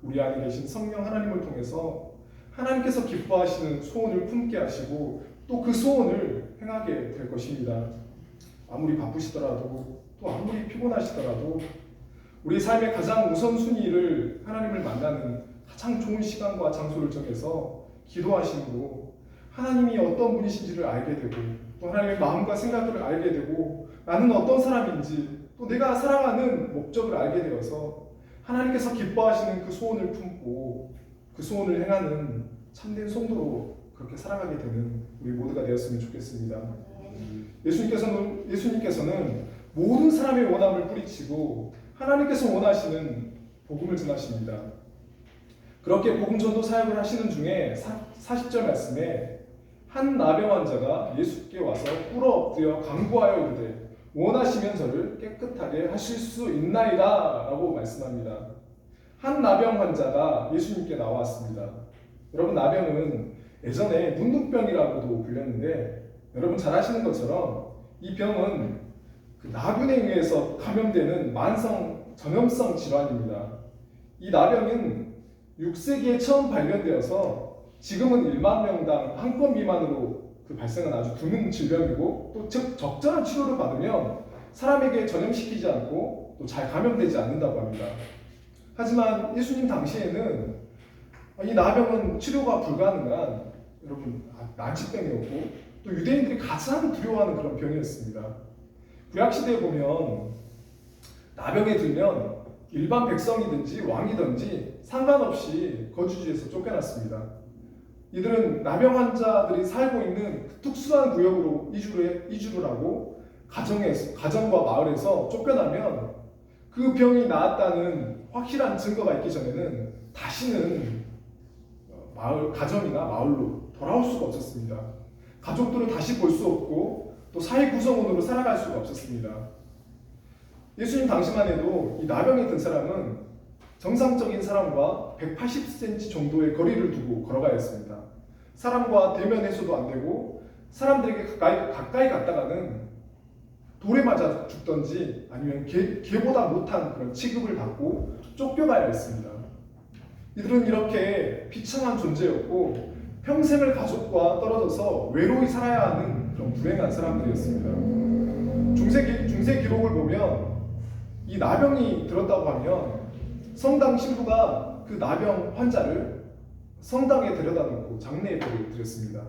우리 안에 계신 성령 하나님을 통해서 하나님께서 기뻐하시는 소원을 품게 하시고 또 그 소원을 행하게 될 것입니다. 아무리 바쁘시더라도 또 아무리 피곤하시더라도 우리 삶의 가장 우선순위를 하나님을 만나는 가장 좋은 시간과 장소를 정해서 기도하심으로 하나님이 어떤 분이신지를 알게 되고 또 하나님의 마음과 생각을 알게 되고 나는 어떤 사람인지 또 내가 살아가는 목적을 알게 되어서 하나님께서 기뻐하시는 그 소원을 품고 그 소원을 행하는 참된 성도로 그렇게 살아가게 되는 우리 모두가 되었으면 좋겠습니다. 예수님께서는 모든 사람의 원함을 뿌리치고 하나님께서 원하시는 복음을 전하십니다. 그렇게 복음 전도 사역을 하시는 중에 40절 말씀에 한 나병 환자가 예수께 와서 꿇어 엎드려 간구하여 이르되 원하시면 저를 깨끗하게 하실 수 있나이다 라고 말씀합니다. 한 나병 환자가 예수님께 나왔습니다. 여러분, 나병은 예전에 문둥병이라고도 불렸는데 여러분 잘 아시는 것처럼 이 병은 그 나균에 의해서 감염되는 만성 전염성 질환입니다. 이 나병은 6세기에 처음 발견되어서 지금은 1만 명당 한 건 미만으로 그 발생은 아주 드문 질병이고 또 적절한 치료를 받으면 사람에게 전염시키지 않고 또 잘 감염되지 않는다고 합니다. 하지만 예수님 당시에는 이 나병은 치료가 불가능한 여러분 난치병이었고 또 유대인들이 가장 두려워하는 그런 병이었습니다. 구약시대에 보면 나병에 들면 일반 백성이든지 왕이든지 상관없이 거주지에서 쫓겨났습니다. 이들은 나병 환자들이 살고 있는 특수한 구역으로 이주를 하고 가정과 마을에서 쫓겨나면 그 병이 나았다는 확실한 증거가 있기 전에는 다시는 가정이나 마을로 돌아올 수가 없었습니다. 가족들을 다시 볼 수 없고 또 사회 구성원으로 살아갈 수가 없었습니다. 예수님 당시만 해도 이 나병에 든 사람은 정상적인 사람과 180cm 정도의 거리를 두고 걸어가야 했습니다. 사람과 대면해서도 안 되고 사람들에게 가까이 갔다가는 돌에 맞아 죽던지 아니면 개보다 못한 그런 취급을 받고 쫓겨가야 했습니다. 이들은 이렇게 비참한 존재였고 평생을 가족과 떨어져서 외로이 살아야 하는 그런 불행한 사람들이었습니다. 중세 기록을 보면 이 나병이 들었다고 하면 성당 신부가 그 나병 환자를 성당에 데려다 놓고 장례 예배를 드렸습니다.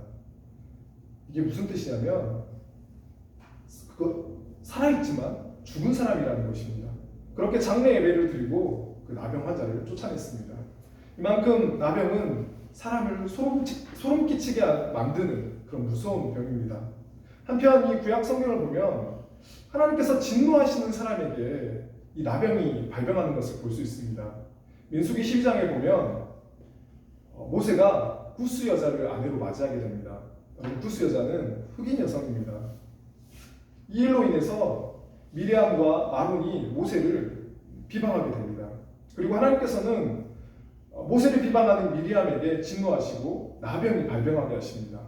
이게 무슨 뜻이냐면 살아있지만 죽은 사람이라는 것입니다. 그렇게 장례 예배를 드리고 그 나병 환자를 쫓아냈습니다. 이만큼 나병은 사람을 소름 끼치게 만드는 그런 무서운 병입니다. 한편 이 구약 성경을 보면 하나님께서 진노하시는 사람에게 이 나병이 발병하는 것을 볼 수 있습니다. 민수기 12장에 보면 모세가 구스 여자를 아내로 맞이하게 됩니다. 구스 여자는 흑인 여성입니다. 이 일로 인해서 미리암과 아론이 모세를 비방하게 됩니다. 그리고 하나님께서는 모세를 비방하는 미리암에게 진노하시고 나병이 발병하게 하십니다.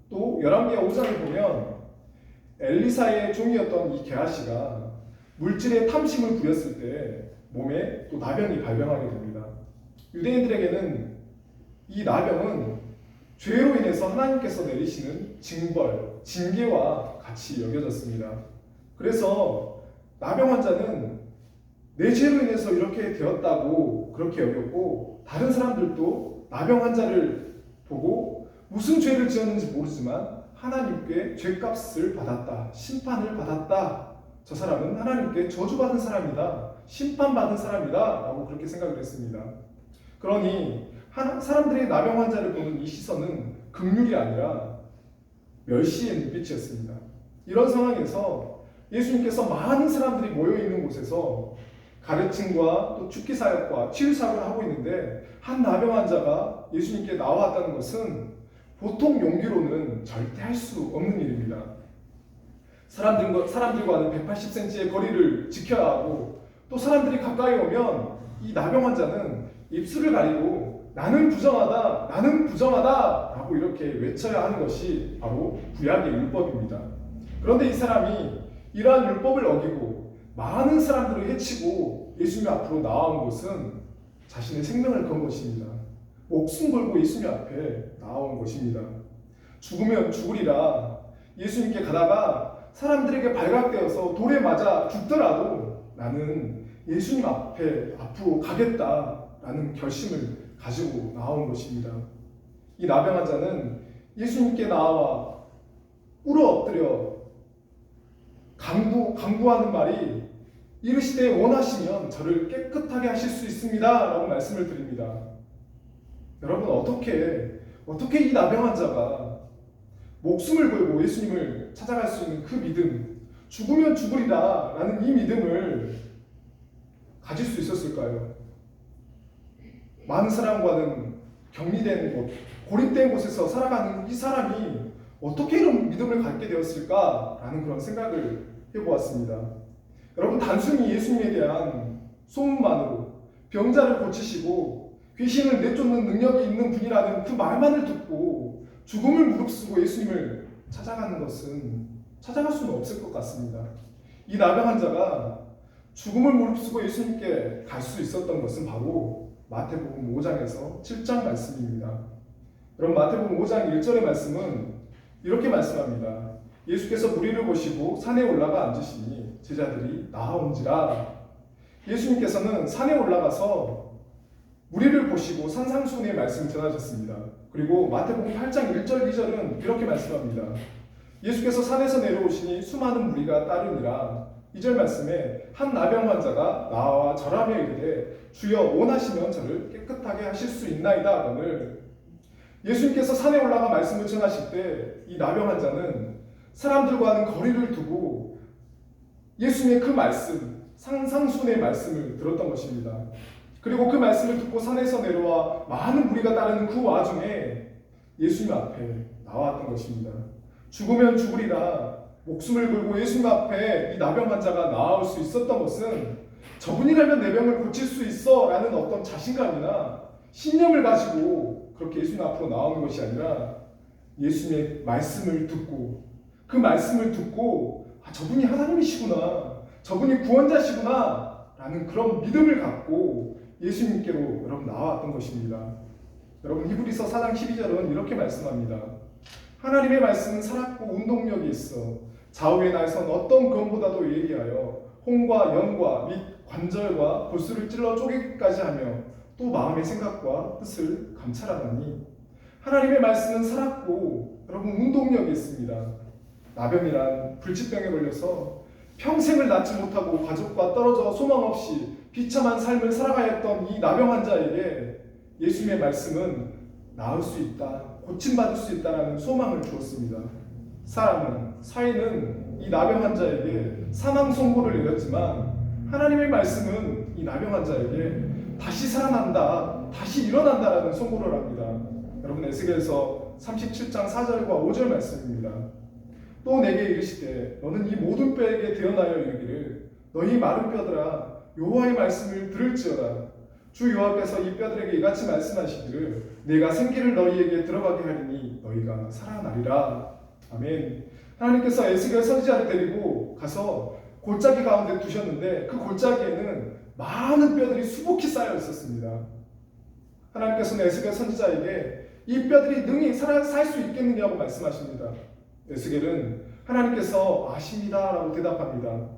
또 열왕기하 5장을 보면 엘리사의 종이었던 이 게하시가 물질에 탐심을 부렸을 때 몸에 또 나병이 발병하게 됩니다. 유대인들에게는 이 나병은 죄로 인해서 하나님께서 내리시는 징벌, 징계와 같이 여겨졌습니다. 그래서 나병 환자는 내 죄로 인해서 이렇게 되었다고 그렇게 여겼고 다른 사람들도 나병 환자를 보고 무슨 죄를 지었는지 모르지만 하나님께 죄값을 받았다, 심판을 받았다. 저 사람은 하나님께 저주받은 사람이다, 심판받은 사람이다 라고 그렇게 생각을 했습니다. 그러니 사람들이 나병 환자를 보는 이 시선은 긍휼이 아니라 멸시의 눈빛이었습니다. 이런 상황에서 예수님께서 많은 사람들이 모여있는 곳에서 가르침과 또 축기 사역과 치유 사역을 하고 있는데 한 나병 환자가 예수님께 나왔다는 것은 보통 용기로는 절대 할 수 없는 일입니다. 사람들과는 180cm의 거리를 지켜야 하고, 또 사람들이 가까이 오면 이 나병 환자는 입술을 가리고 나는 부정하다, 나는 부정하다 라고 이렇게 외쳐야 하는 것이 바로 구약의 율법입니다. 그런데 이 사람이 이러한 율법을 어기고 많은 사람들을 해치고 예수님 앞으로 나온 것은 자신의 생명을 건 것입니다. 목숨 걸고 예수님 앞에 나온 것입니다. 죽으면 죽으리라. 예수님께 가다가 사람들에게 발각되어서 돌에 맞아 죽더라도 나는 예수님 앞으로 가겠다라는 결심을 가지고 나온 것입니다. 이 나병 환자는 예수님께 나와 꿇어 엎드려 강구하는 말이 이르시되 원하시면 저를 깨끗하게 하실 수 있습니다 라고 말씀을 드립니다. 여러분, 어떻게 이 나병 환자가 목숨을 걸고 예수님을 찾아갈 수 있는 그 믿음, 죽으면 죽으리라 라는 이 믿음을 가질 수 있었을까요? 많은 사람과는 격리된 곳, 고립된 곳에서 살아가는 이 사람이 어떻게 이런 믿음을 갖게 되었을까라는 그런 생각을 해보았습니다. 여러분, 단순히 예수님에 대한 소문만으로 병자를 고치시고 귀신을 내쫓는 능력이 있는 분이라는 그 말만을 듣고 죽음을 무릅쓰고 예수님을 찾아갈 수는 없을 것 같습니다. 이 나병 환자가 죽음을 무릅쓰고 예수님께 갈 수 있었던 것은 바로 마태복음 5장에서 7장 말씀입니다. 그럼 마태복음 5장 1절의 말씀은 이렇게 말씀합니다. 예수께서 무리를 보시고 산에 올라가 앉으시니 제자들이 나아온지라. 예수님께서는 산에 올라가서 무리를 보시고 산상수훈의 말씀을 전하셨습니다. 그리고 마태복음 8장 1절 2절은 이렇게 말씀합니다. 예수께서 산에서 내려오시니 수많은 무리가 따르니라. 2절 말씀에 한 나병 환자가 나와 절하며 이르되 주여 원하시면 저를 깨끗하게 하실 수 있나이다 하거늘. 예수님께서 산에 올라가 말씀을 전하실 때 이 나병 환자는 사람들과는 거리를 두고 예수님의 그 말씀, 상상순의 말씀을 들었던 것입니다. 그리고 그 말씀을 듣고 산에서 내려와 많은 무리가 따르는 그 와중에 예수님 앞에 나왔던 것입니다. 죽으면 죽으리라. 목숨을 걸고 예수님 앞에 이 나병 환자가 나아올 수 있었던 것은 저분이라면 내 병을 고칠 수 있어 라는 어떤 자신감이나 신념을 가지고 그렇게 예수님 앞으로 나오는 것이 아니라 예수님의 말씀을 듣고 그 말씀을 듣고 저분이 하나님이시구나, 저분이 구원자시구나 라는 그런 믿음을 갖고 예수님께로 여러분 나왔던 것입니다. 여러분, 히브리서 4장 12절은 이렇게 말씀합니다. 하나님의 말씀은 살았고 운동력이 있어 좌우의 날선 어떤 검보다도 예리하여 홍과 연과 및 관절과 골수를 찔러 쪼개기까지 하며 또 마음의 생각과 뜻을 감찰하더니. 하나님의 말씀은 살았고 여러분 운동력이 있습니다. 나병이란 불치병에 걸려서 평생을 낫지 못하고 가족과 떨어져 소망 없이 비참한 삶을 살아가야 했던 이 나병 환자에게 예수님의 말씀은 나을 수 있다, 고침받을 수 있다라는 소망을 주었습니다. 사회는 이 나병 환자에게 사망 선고를 내렸지만 하나님의 말씀은 이 나병 환자에게 다시 살아난다, 다시 일어난다라는 선고를 합니다. 여러분, 에스겔서 37장 4절과 5절 말씀입니다. 또 내게 이르시되 너는 이 모든 뼈에게 대언하여 이르기를 너희 마른 뼈들아 여호와의 말씀을 들을지어다. 주 여호와께서 이 뼈들에게 이같이 말씀하시기를 내가 생기를 너희에게 들어가게 하리니 너희가 살아나리라. 아멘. 하나님께서 에스겔 선지자를 데리고 가서 골짜기 가운데 두셨는데 그 골짜기에는 많은 뼈들이 수북히 쌓여 있었습니다. 하나님께서는 에스겔 선지자에게 이 뼈들이 능히 살 수 있겠느냐고 말씀하십니다. 에스겔은 하나님께서 아십니다 라고 대답합니다.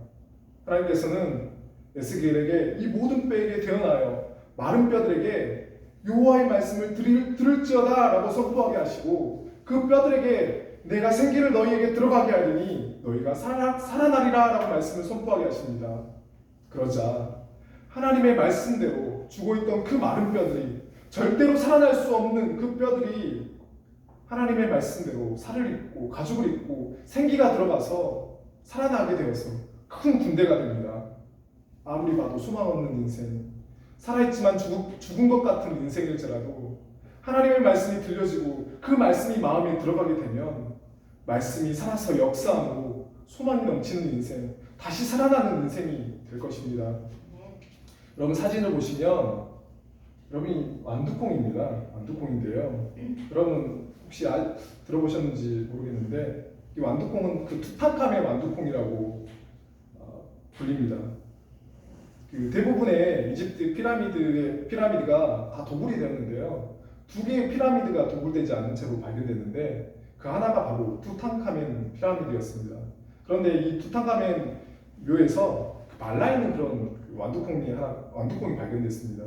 하나님께서는 에스겔에게 이 모든 뼈에게 대언하여 마른 뼈들에게 여호와의 말씀을 들을지어다 라고 선포하게 하시고 그 뼈들에게 내가 생기를 너희에게 들어가게 하리니 너희가 살아나리라 라고 말씀을 선포하게 하십니다. 그러자 하나님의 말씀대로 죽어있던 그 마른 뼈들이, 절대로 살아날 수 없는 그 뼈들이 하나님의 말씀대로 살을 잇고 가죽을 입고 생기가 들어가서 살아나게 되어서 큰 군대가 됩니다. 아무리 봐도 소망 없는 인생, 살아있지만 죽은 것 같은 인생일지라도 하나님의 말씀이 들려지고 그 말씀이 마음에 들어가게 되면 말씀이 살아서 역사하고 소망이 넘치는 인생, 다시 살아나는 인생이 될 것입니다. 여러분 사진을 보시면 여러분이 완두콩입니다. 완두콩인데요. 여러분 혹시 들어보셨는지 모르겠는데 이 완두콩은 그 투탕카멘 완두콩이라고 불립니다. 그 대부분의 이집트 피라미드가 다 도굴이 되었는데요. 두 개의 피라미드가 도굴되지 않은 채로 발견됐는데 그 하나가 바로 투탕카멘 피라미드였습니다. 그런데 이 투탕카멘 묘에서 말라있는 그런 완두콩이 발견됐습니다.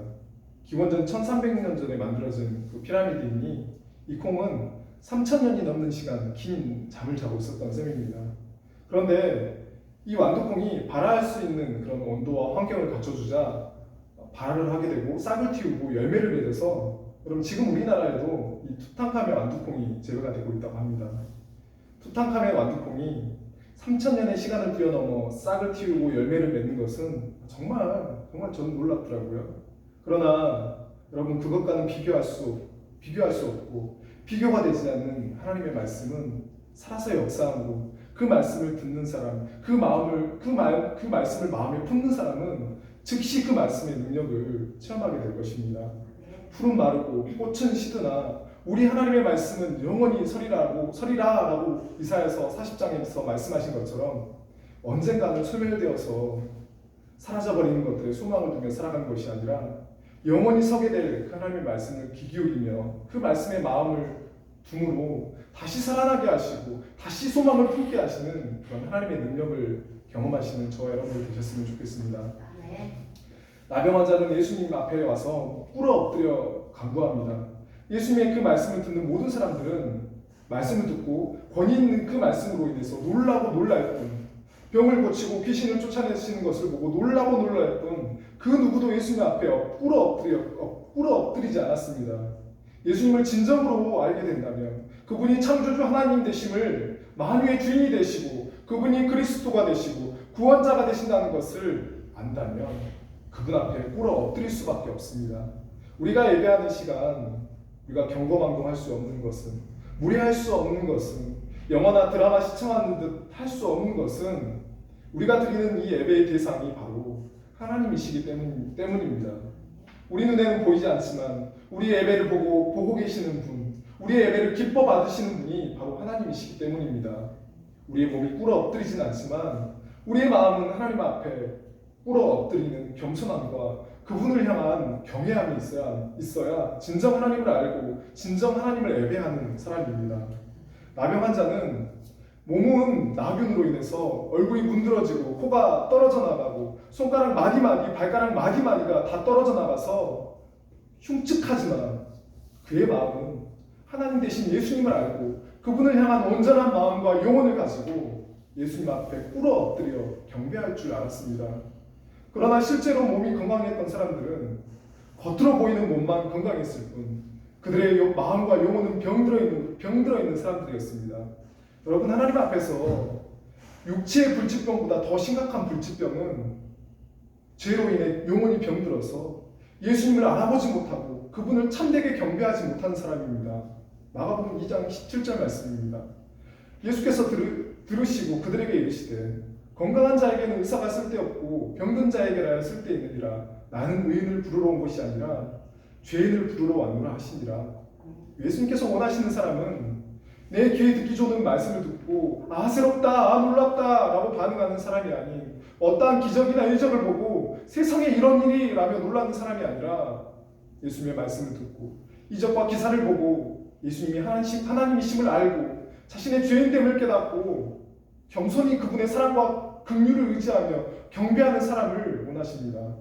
기원전 1300년 전에 만들어진 그 피라미드이니 이 콩은 3000년이 넘는 시간 긴 잠을 자고 있었던 셈입니다. 그런데 이 완두콩이 발화할 수 있는 그런 온도와 환경을 갖춰주자 발화를 하게 되고 싹을 틔우고 열매를 맺어서 그럼 지금 우리나라에도 이 투탕카멘 완두콩이 재배가 되고 있다고 합니다. 투탕카멘 완두콩이 3000년의 시간을 뛰어넘어 싹을 틔우고 열매를 맺는 것은 정말 저는 놀랍더라고요. 그러나 여러분 그것과는 비교할 수 없고 비교가 되지 않는 하나님의 말씀은 살아서 역사하고 그 말씀을 듣는 사람, 그 말씀을 마음에 품는 사람은 즉시 그 말씀의 능력을 체험하게 될 것입니다. 풀은 마르고 꽃은 시드나 우리 하나님의 말씀은 영원히 서리라라고 이사야서 40장에서 말씀하신 것처럼 언젠가는 소멸되어서 사라져버리는 것들에 소망을 두며 살아가는 것이 아니라 영원히 서게 될 하나님의 말씀을 귀 기울이며 그 말씀에 마음을 둠으로 다시 살아나게 하시고 다시 소망을 품게 하시는 그런 하나님의 능력을 경험하시는 저와 여러분들 되셨으면 좋겠습니다. 나병 환자는 예수님 앞에 와서 꿇어 엎드려 간구합니다. 예수님의 그 말씀을 듣는 모든 사람들은 말씀을 듣고 권위 있는 그 말씀으로 인해서 놀랄 뿐, 병을 고치고 귀신을 쫓아내시는 것을 보고 놀랄 뿐, 그 누구도 예수님 앞에 꿇어 엎드리지 않았습니다. 예수님을 진정으로 알게 된다면 그분이 창조주 하나님 되심을 만유의 주인이 되시고 그분이 그리스도가 되시고 구원자가 되신다는 것을 안다면 그분 앞에 꿇어 엎드릴 수밖에 없습니다. 우리가 예배하는 시간 우리가 경거망동할 수 없는 것은, 무례할 수 없는 것은, 영화나 드라마 시청하는 듯 할 수 없는 것은 우리가 드리는 이 예배의 대상이 바로 하나님이시기 때문입니다. 우리 눈에는 보이지 않지만 우리 예배를 보고 계시는 분, 우리의 예배를 기뻐 받으시는 분이 바로 하나님이시기 때문입니다. 우리의 몸이 꿇어 엎드리진 않지만 우리의 마음은 하나님 앞에 꿇어 엎드리는 겸손함과 그분을 향한 경외함이 있어야 진정 하나님을 알고 진정 하나님을 예배하는 사람입니다. 나병 환자는 몸은 나균으로 인해서 얼굴이 문드러지고 코가 떨어져 나가고 손가락 마디마디, 발가락 마디마디가 다 떨어져 나가서 흉측하지만 그의 마음은 하나님 대신 예수님을 알고 그분을 향한 온전한 마음과 영혼을 가지고 예수님 앞에 꿇어 엎드려 경배할 줄 알았습니다. 그러나 실제로 몸이 건강했던 사람들은 겉으로 보이는 몸만 건강했을 뿐 그들의 마음과 영혼은 병들어 있는 사람들이었습니다. 여러분 하나님 앞에서 육체의 불치병보다 더 심각한 불치병은 죄로 인해 영혼이 병들어서 예수님을 알아보지 못하고 그분을 참되게 경배하지 못하는 사람입니다. 마가복음 2장 17절 말씀입니다. 예수께서 들으시고 그들에게 이르시되 건강한 자에게는 의사가 쓸데없고 병든 자에게라 쓸데있느니라. 나는 의인을 부르러 온 것이 아니라 죄인을 부르러 왔노라 하시니라. 예수님께서 원하시는 사람은 내 귀에 듣기 좋은 말씀을 듣고 새롭다, 놀랍다 라고 반응하는 사람이 아닌 어떠한 기적이나 일적을 보고 세상에 이런 일이 라며 놀라는 사람이 아니라 예수님의 말씀을 듣고 이적과 기사를 보고 예수님이 하나님이심을 알고 자신의 죄인됨을 깨닫고 겸손히 그분의 사랑과 긍휼을 의지하며 경배하는 사람을 원하십니다.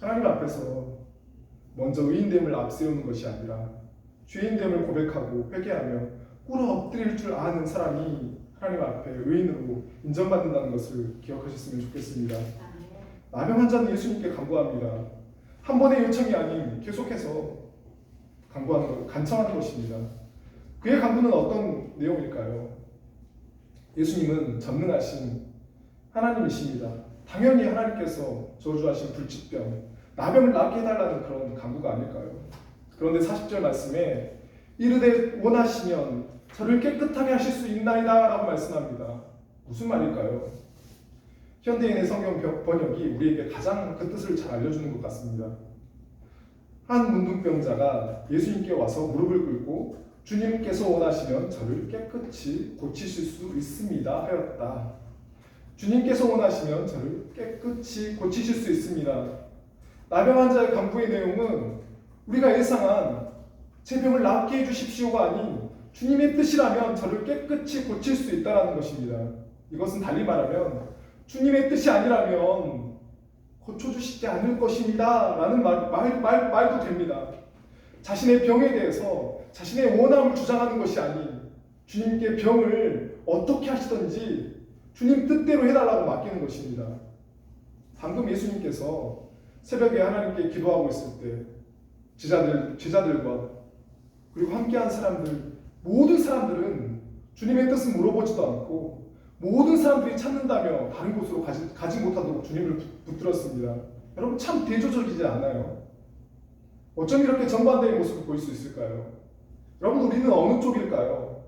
하나님 앞에서 먼저 의인됨을 앞세우는 것이 아니라 죄인됨을 고백하고 회개하며 꿇어 엎드릴 줄 아는 사람이 하나님 앞에 의인으로 인정받는다는 것을 기억하셨으면 좋겠습니다. 나병 환자는 예수님께 간구합니다. 한 번의 요청이 아닌 계속해서 간청하는 것입니다. 그의 간구는 어떤 내용일까요? 예수님은 전능하신 하나님이십니다. 당연히 하나님께서 저주하신 불치병, 나병을 낫게 해달라는 그런 간구가 아닐까요? 그런데 40절 말씀에 이르되 원하시면 저를 깨끗하게 하실 수 있나이다 라고 말씀합니다. 무슨 말일까요? 현대인의 성경 번역이 우리에게 가장 그 뜻을 잘 알려주는 것 같습니다. 한 문둥병자가 예수님께 와서 무릎을 꿇고 주님께서 원하시면 저를 깨끗이 고치실 수 있습니다 하였다. 주님께서 원하시면 저를 깨끗이 고치실 수 있습니다. 나병 환자의 간구의 내용은 우리가 예상한 제 병을 낫게 해주십시오가 아닌 주님의 뜻이라면 저를 깨끗이 고칠 수 있다는 것입니다. 이것은 달리 말하면 주님의 뜻이 아니라면 고쳐주시지 않을 것입니다 라는 말도 됩니다. 자신의 병에 대해서 자신의 원함을 주장하는 것이 아닌 주님께 병을 어떻게 하시든지 주님 뜻대로 해달라고 맡기는 것입니다. 방금 예수님께서 새벽에 하나님께 기도하고 있을 때 제자들과 그리고 함께한 사람들, 모든 사람들은 주님의 뜻을 물어보지도 않고 모든 사람들이 찾는다며 다른 곳으로 가지 못하도록 주님을 붙들었습니다. 여러분 참 대조적이지 않나요? 어쩜 이렇게 정반대의 모습을 보일 수 있을까요? 여러분 우리는 어느 쪽일까요?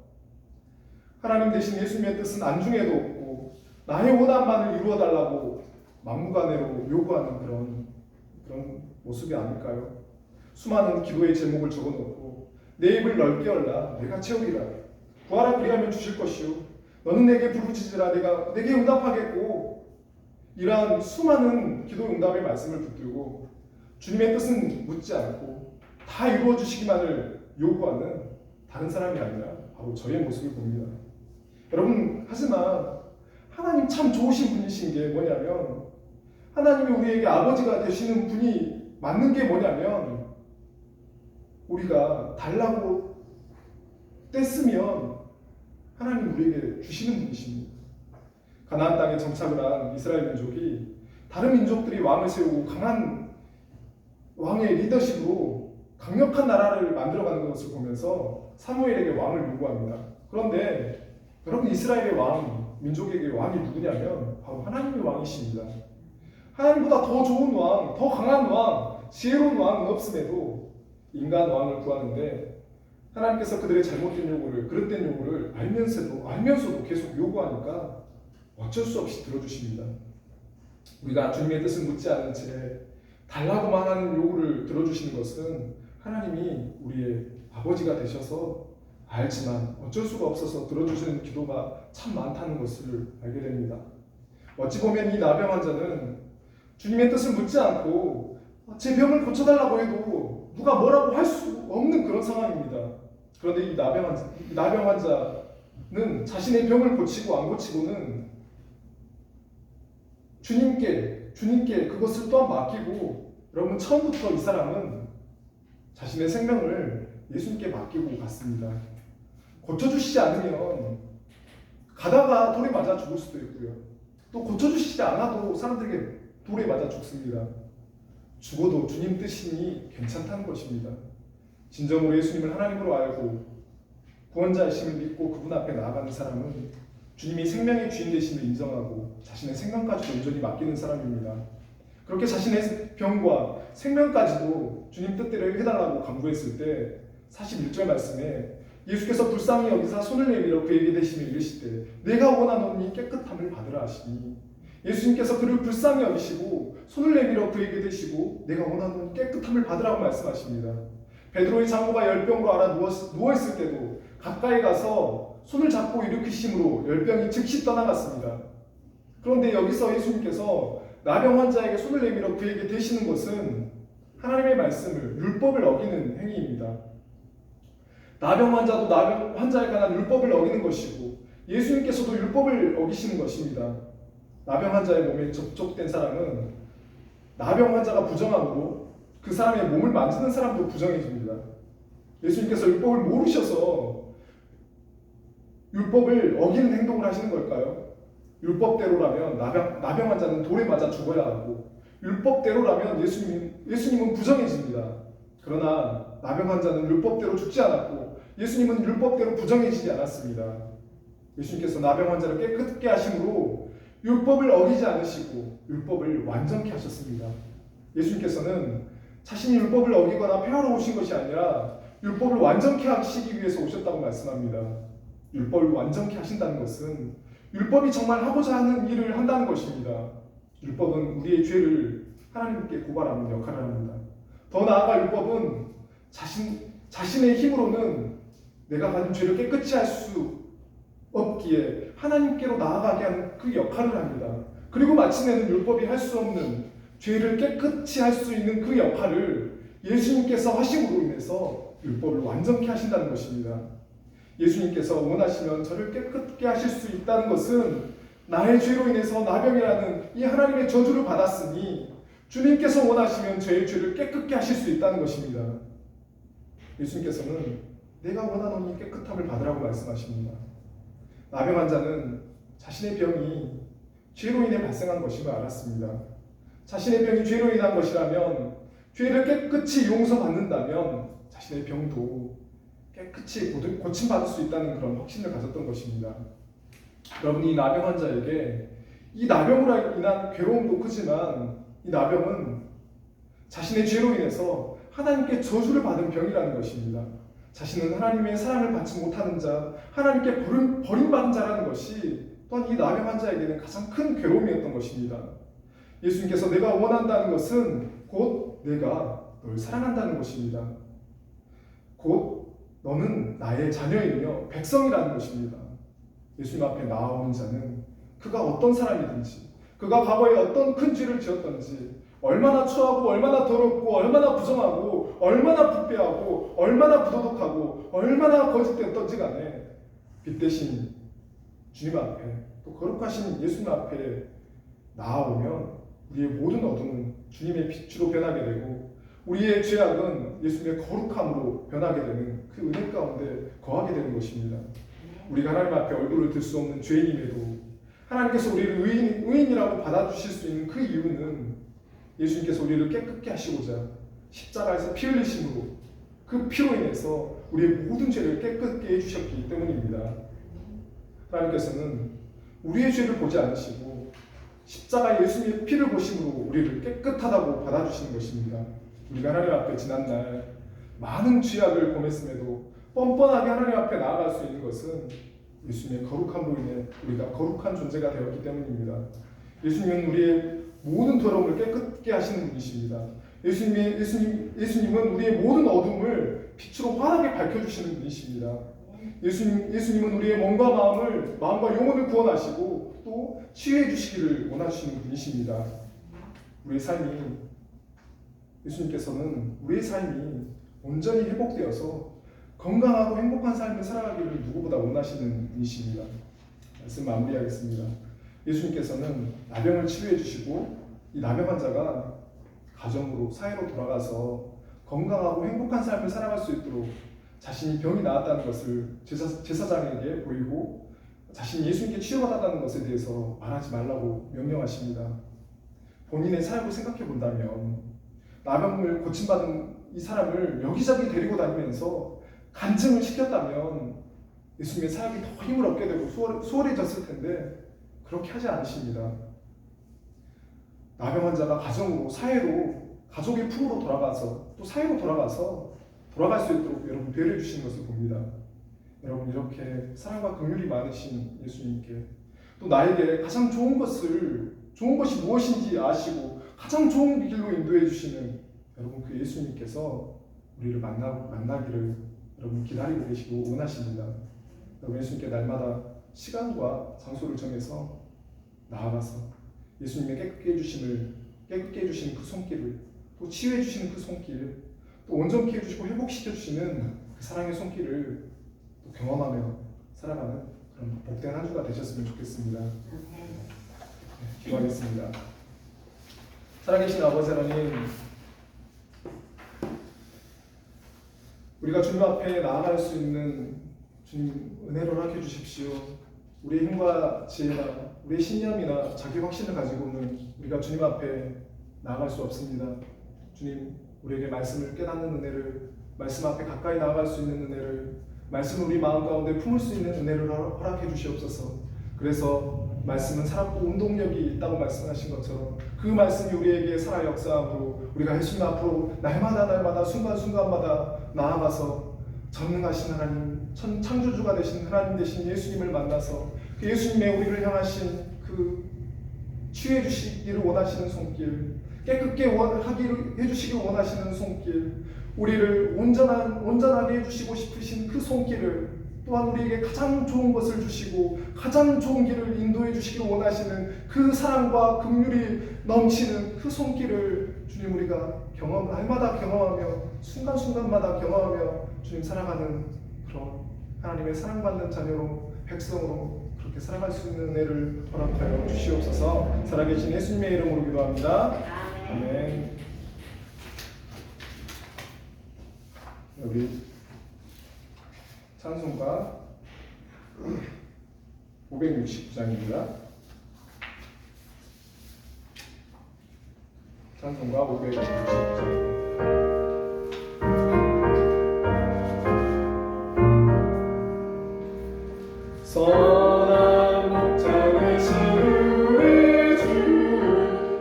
하나님 대신 예수님의 뜻은 안중에도 없고 나의 원함만을 이루어달라고 막무가내로 요구하는 그런 모습이 아닐까요? 수많은 기도의 제목을 적어놓고 내 입을 넓게 열라 내가 채우리라 구하라 그리하면 주실 것이요 너는 내게 부르짖으라 내가 내게 응답하겠고 이러한 수많은 기도 응답의 말씀을 붙들고 주님의 뜻은 묻지 않고 다 이루어 주시기만을 요구하는 다른 사람이 아니라 바로 저의 모습을 봅니다. 여러분 하지만 하나님 참 좋으신 분이신 게 뭐냐면 하나님이 우리에게 아버지가 되시는 분이 맞는 게 뭐냐면 우리가 달라고 뗐으면 하나님 우리에게 주시는 분이십니다. 가나안 땅에 정착을 한 이스라엘 민족이 다른 민족들이 왕을 세우고 강한 왕의 리더십으로 강력한 나라를 만들어가는 것을 보면서 사무엘에게 왕을 요구합니다. 그런데 여러분 이스라엘의 왕, 민족에게 왕이 누구냐면 바로 하나님의 왕이십니다. 하나님보다 더 좋은 왕, 더 강한 왕, 지혜로운 왕은 없음에도 인간 왕을 구하는데 하나님께서 그들의 잘못된 요구를, 그릇된 요구를 알면서도 계속 요구하니까 어쩔 수 없이 들어주십니다. 우리가 주님의 뜻을 묻지 않은 채 달라고만 하는 요구를 들어주시는 것은 하나님이 우리의 아버지가 되셔서 알지만 어쩔 수가 없어서 들어주시는 기도가 참 많다는 것을 알게 됩니다. 어찌 보면 이 나병 환자는 주님의 뜻을 묻지 않고 제 병을 고쳐달라고 해도 누가 뭐라고 할 수 없는 그런 상황입니다. 그런데 이 나병 환자는 자신의 병을 고치고 안 고치고는 주님께 그것을 또한 맡기고 여러분 처음부터 이 사람은 자신의 생명을 예수님께 맡기고 갔습니다. 고쳐주시지 않으면 가다가 돌에 맞아 죽을 수도 있고요. 또 고쳐주시지 않아도 사람들에게 돌에 맞아 죽습니다. 죽어도 주님 뜻이니 괜찮다는 것입니다. 진정으로 예수님을 하나님으로 알고 구원자이심을 믿고 그분 앞에 나아가는 사람은 주님이 생명의 주인 되심을 인정하고 자신의 생명까지도 온전히 맡기는 사람입니다. 그렇게 자신의 병과 생명까지도 주님 뜻대로 해달라고 간구했을 때 41절 말씀에 예수께서 불쌍히 여기사 손을 내밀어 그에게 대심을 이르시되 내가 원하노니 깨끗함을 받으라 하시니 예수님께서 그를 불쌍히 여기시고 손을 내밀어 그에게 대시고 내가 원하노니 깨끗함을 받으라고 말씀하십니다. 베드로의 장모가 열병으로 알아 누워있을 때도 가까이 가서 손을 잡고 일으키심으로 열병이 즉시 떠나갔습니다. 그런데 여기서 예수님께서 나병 환자에게 손을 내밀어 그에게 대시는 것은 하나님의 말씀을 율법을 어기는 행위입니다. 나병 환자도 나병 환자에 관한 율법을 어기는 것이고 예수님께서도 율법을 어기시는 것입니다. 나병 환자의 몸에 접촉된 사람은 나병 환자가 부정함으로 그 사람의 몸을 만지는 사람도 부정해집니다. 예수님께서 율법을 모르셔서 율법을 어기는 행동을 하시는 걸까요? 율법대로라면 나병 환자는 돌에 맞아 죽어야 하고 율법대로라면 예수님은 부정해집니다. 그러나 나병 환자는 율법대로 죽지 않았고 예수님은 율법대로 부정해지지 않았습니다. 예수님께서 나병 환자를 깨끗게 하심으로 율법을 어기지 않으시고 율법을 완전케 하셨습니다. 예수님께서는 자신이 율법을 어기거나 폐하러 오신 것이 아니라 율법을 완전케 하시기 위해서 오셨다고 말씀합니다. 율법을 완전케 하신다는 것은 율법이 정말 하고자 하는 일을 한다는 것입니다. 율법은 우리의 죄를 하나님께 고발하는 역할을 합니다. 더 나아가 율법은 자신의 힘으로는 내가 가진 죄를 깨끗이 할 수 없기에 하나님께로 나아가게 하는 그 역할을 합니다. 그리고 마침내는 율법이 할 수 없는 죄를 깨끗이 할 수 있는 그 역할을 예수님께서 하심으로 인해서 율법을 완전케 하신다는 것입니다. 예수님께서 원하시면 저를 깨끗게 하실 수 있다는 것은 나의 죄로 인해서 나병이라는 이 하나님의 저주를 받았으니 주님께서 원하시면 저의 죄를 깨끗게 하실 수 있다는 것입니다. 예수님께서는 내가 원하노니 깨끗함을 받으라고 말씀하십니다. 나병 환자는 자신의 병이 죄로 인해 발생한 것임을 알았습니다. 자신의 병이 죄로 인한 것이라면 죄를 깨끗이 용서받는다면 자신의 병도 깨끗이 고침받을 수 있다는 그런 확신을 가졌던 것입니다. 여러분, 이 나병 환자에게 이 나병으로 인한 괴로움도 크지만 이 나병은 자신의 죄로 인해서 하나님께 저주를 받은 병이라는 것입니다. 자신은 하나님의 사랑을 받지 못하는 자, 하나님께 버림받은 자라는 것이 또한 이 나병 환자에게는 가장 큰 괴로움이었던 것입니다. 예수님께서 내가 원한다는 것은 곧 내가 널 사랑한다는 것입니다. 곧 너는 나의 자녀이며 백성이라는 것입니다. 예수님 앞에 나아오는 자는 그가 어떤 사람이든지, 그가 과거에 어떤 큰 죄를 지었던지, 얼마나 추하고 얼마나 더럽고 얼마나 부정하고 얼마나 부패하고 얼마나 부도덕하고 얼마나 거짓되었던지 간에 빛 대신 주님 앞에, 또 거룩하신 예수님 앞에 나아오면 우리의 모든 어둠은 주님의 빛으로 변하게 되고 우리의 죄악은 예수님의 거룩함으로 변하게 되는 그 은혜 가운데 거하게 되는 것입니다. 우리가 하나님 앞에 얼굴을 들 수 없는 죄인임에도 하나님께서 우리를 의인이라고 받아주실 수 있는 그 이유는 예수님께서 우리를 깨끗게 하시고자 십자가에서 피 흘리심으로 그 피로 인해서 우리의 모든 죄를 깨끗게 해주셨기 때문입니다. 하나님께서는 우리의 죄를 보지 않으시고 십자가에 예수님의 피를 보심으로 우리를 깨끗하다고 받아주시는 것입니다. 우리가 하나님 앞에 지난날 많은 죄악을 범했음에도 뻔뻔하게 하나님 앞에 나아갈 수 있는 것은 예수님의 거룩함으로 인해 우리가 거룩한 존재가 되었기 때문입니다. 예수님은 우리의 모든 더러움을 깨끗게 하시는 분이십니다. 예수님은 우리의 모든 어둠을 빛으로 환하게 밝혀주시는 분이십니다. 예수님은 우리의 마음과 영혼을 구원하시고 또 치유해 주시기를 원하시는 분이십니다. 예수님께서는 우리의 삶이 온전히 회복되어서 건강하고 행복한 삶을 살아가기를 누구보다 원하시는 분이십니다. 말씀 마무리하겠습니다. 예수님께서는 나병을 치유해 주시고 이 나병 환자가 가정으로 사회로 돌아가서 건강하고 행복한 삶을 살아갈 수 있도록 자신이 병이 나았다는 것을 제사장에게 보이고 자신이 예수님께 치유받았다는 것에 대해서 말하지 말라고 명령하십니다. 본인의 삶을 생각해 본다면 나병을 고침받은 이 사람을 여기저기 데리고 다니면서 간증을 시켰다면 예수님의 사역이 더 힘을 얻게 되고 수월해졌을 텐데 그렇게 하지 않으십니다. 나병 환자가 가정으로, 사회로, 가족의 품으로 돌아가서 또 사회로 돌아갈 수 있도록 여러분 배려해 주시는 것을 봅니다. 여러분, 이렇게 사랑과 긍휼이 많으신 예수님께 또 나에게 가장 좋은 것이 무엇인지 아시고 가장 좋은 길로 인도해 주시는 여러분 그 예수님께서 우리를 만나기를 여러분 기다리고 계시고 원하십니다. 여러분, 예수님께 날마다 시간과 장소를 정해서 나아가서 예수님의 깨끗게 해주시는 그 손길을, 또 치유해 주시는 그 손길, 또 온전케 해주시고 회복시켜 주시는 그 사랑의 손길을 또 경험하며 살아가는 그런 복된 한 주가 되셨으면 좋겠습니다. 기도하겠습니다. 살아계신 아버지 하나님, 우리가 주님 앞에 나아갈 수 있는 주님 은혜를 허락해 주십시오. 우리의 힘과 지혜나 우리의 신념이나 자기 확신을 가지고는 우리가 주님 앞에 나아갈 수 없습니다. 주님, 우리에게 말씀을 깨닫는 은혜를, 말씀 앞에 가까이 나아갈 수 있는 은혜를, 말씀을 우리 마음 가운데 품을 수 있는 은혜를 허락해 주시옵소서. 그래서 말씀은 살았고 운동력이 있다고 말씀하신 것처럼 그 말씀이 우리에게 살아 역사함으로 우리가 예수님 앞으로 날마다 순간순간마다 나아가서 전능하신 하나님, 창조주가 되신 하나님 되신 예수님을 만나서 그 예수님의 우리를 향하신 그 치유해 주시기를 원하시는 손길, 깨끗게 하기를 해주시기를 원하시는 손길, 우리를 온전하게 해주시고 싶으신 그 손길을, 또한 우리에게 가장 좋은 것을 주시고 가장 좋은 길을 인도해 주시기 원하시는 그 사랑과 긍휼이 넘치는 그 손길을 주님 우리가 날마다 경험하며 순간순간마다 경험하며 주님 살아가는 그런 하나님의 사랑받는 자녀로, 백성으로 그렇게 살아갈 수 있는 은혜를 허락하여 주시옵소서. 살아계신 예수님의 이름으로 기도합니다. 아멘. 여기 찬송가 569장입니다. 찬송가 569장. 선한 목자의 우리 주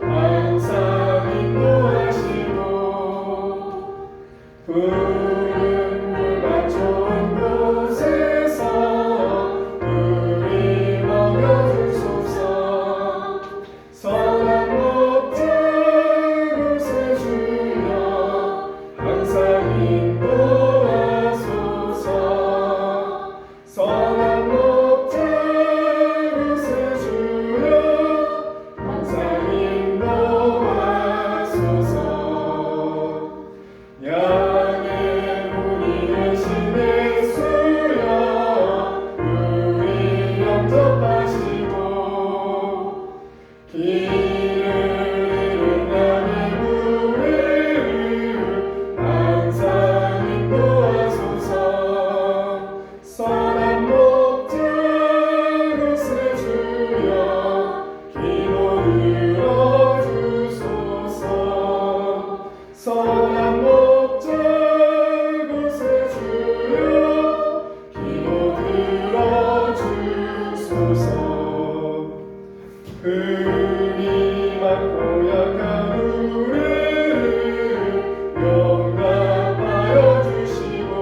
항상 인도하시고 푸른 물과 좋은 곳에서 우리 먹여주소서. 선한 목자 그새 주여 항상 인도하소서. 선한 목자 그새 주여 항상 인도하소서. 양의 우리 대신 예수여 우리 영접하시고 길을 잃은 양의 우리를 항상 인도하소서. 선한 목자 그새 주여 기도 들어주소서. 선한 목자 그새 주여 기도 들어주소서. 흠이 많고 약한 우리를 용납하여 주시고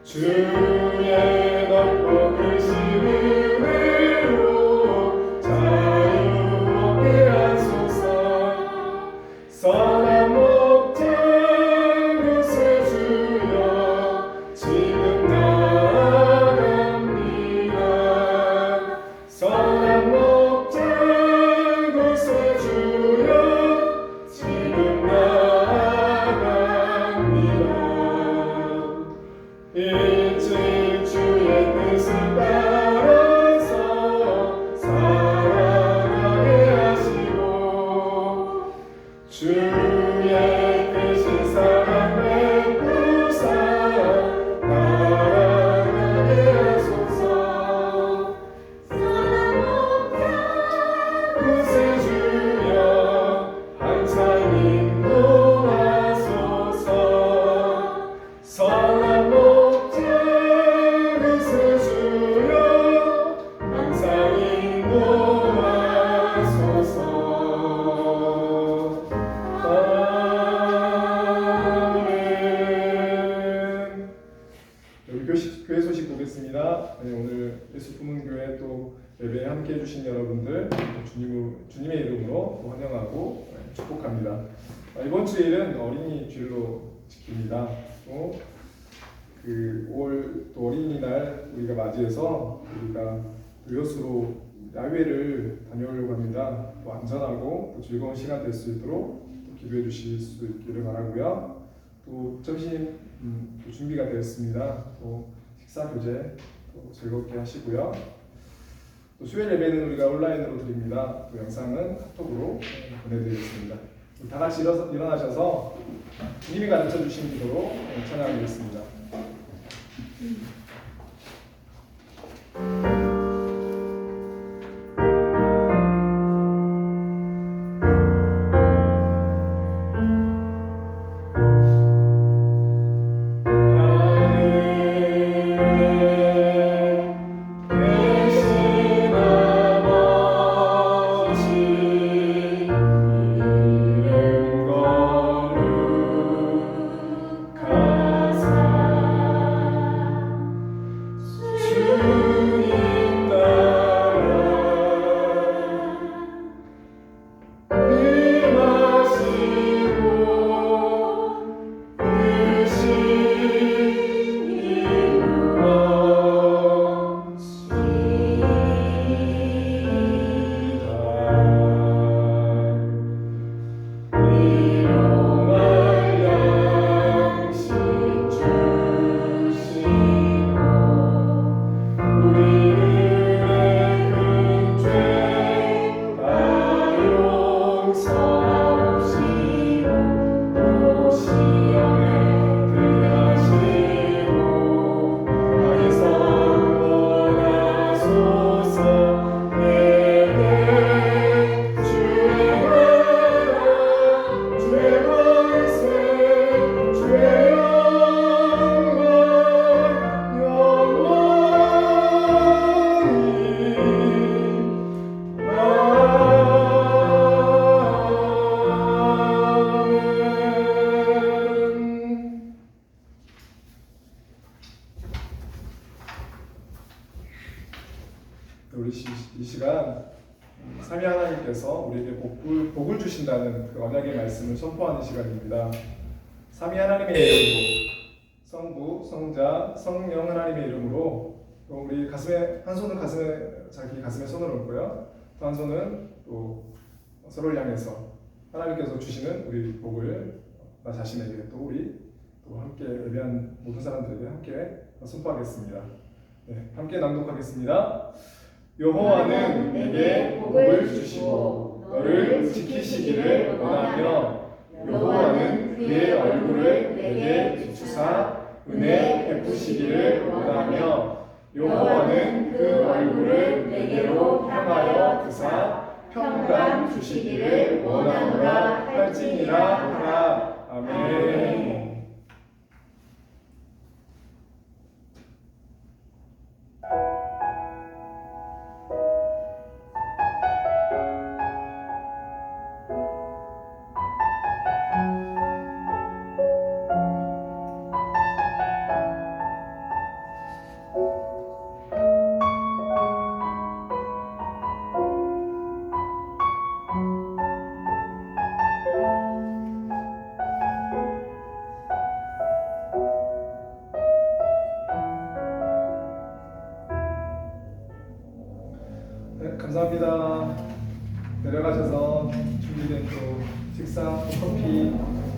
주의 넓고 크신 은혜로 자유 얻게 하소서. 선한 목자 그새 주여 지금 나아갑니다. 선한 목자 그새 주여 지금 나아갑니다. 일찍 주의 뜻을 따라서 살아가게 하시고 주의 크신 사랑 베푸사 나아가게 하소서. 선한 목자 그새 주여 항상 인도하소서. 선한 목자 그새 주여 항상 인도하소서. 아멘. 여기 교회 소식 보겠습니다. 네, 오늘 예수 부문교회 또 예배에 함께 해주신 여러분들 주님의 이름으로 또 환영하고 축복합니다. 이번 주일은 어린이 주일로 지킵니다. 또 그 5월 또 어린이날 우리가 맞이해서 우리가 이것으로 야외를 다녀오려고 합니다. 또 안전하고 또 즐거운 시간 될 수 있도록 또 기도해 주실 수 있기를 바라고요. 또 점심 또 준비가 되었습니다. 또 식사 교제 또 즐겁게 하시고요. 또 수요일 예배는 우리가 온라인으로 드립니다. 또 영상은 카톡으로 보내드리겠습니다. 다 같이 일어나셔서 주님이 가르쳐 주신 기도로 찬양하겠습니다. 주신다는 그 언약의 말씀을 선포하는 시간입니다. 삼위 하나님의 이름으로 성부, 성자, 성령 하나님의 이름으로 또 우리 가슴에 한 손은 자기 가슴에 손을 얹고요. 또 한 손은 또 서로를 향해서 하나님께서 주시는 우리 복을 나 자신에게 또 우리 또 함께 예배한 모든 사람들에게 함께 선포하겠습니다. 네, 함께 낭독하겠습니다. 여호와는 내게 복을 주시고 너를 지키시기를 원하며 여호와는 그의 얼굴을 내게 비추사 은혜 베푸시기를 원하며 여호와는 그 얼굴을 내게로 향하여 드사 평강 주시기를 원하노라 할지니라 하라. 아멘. 네, 감사합니다. 내려가셔서 준비된 또 식사, 커피,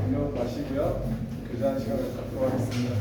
음료 마시고요. 교제하는 시간을 갖도록 하겠습니다.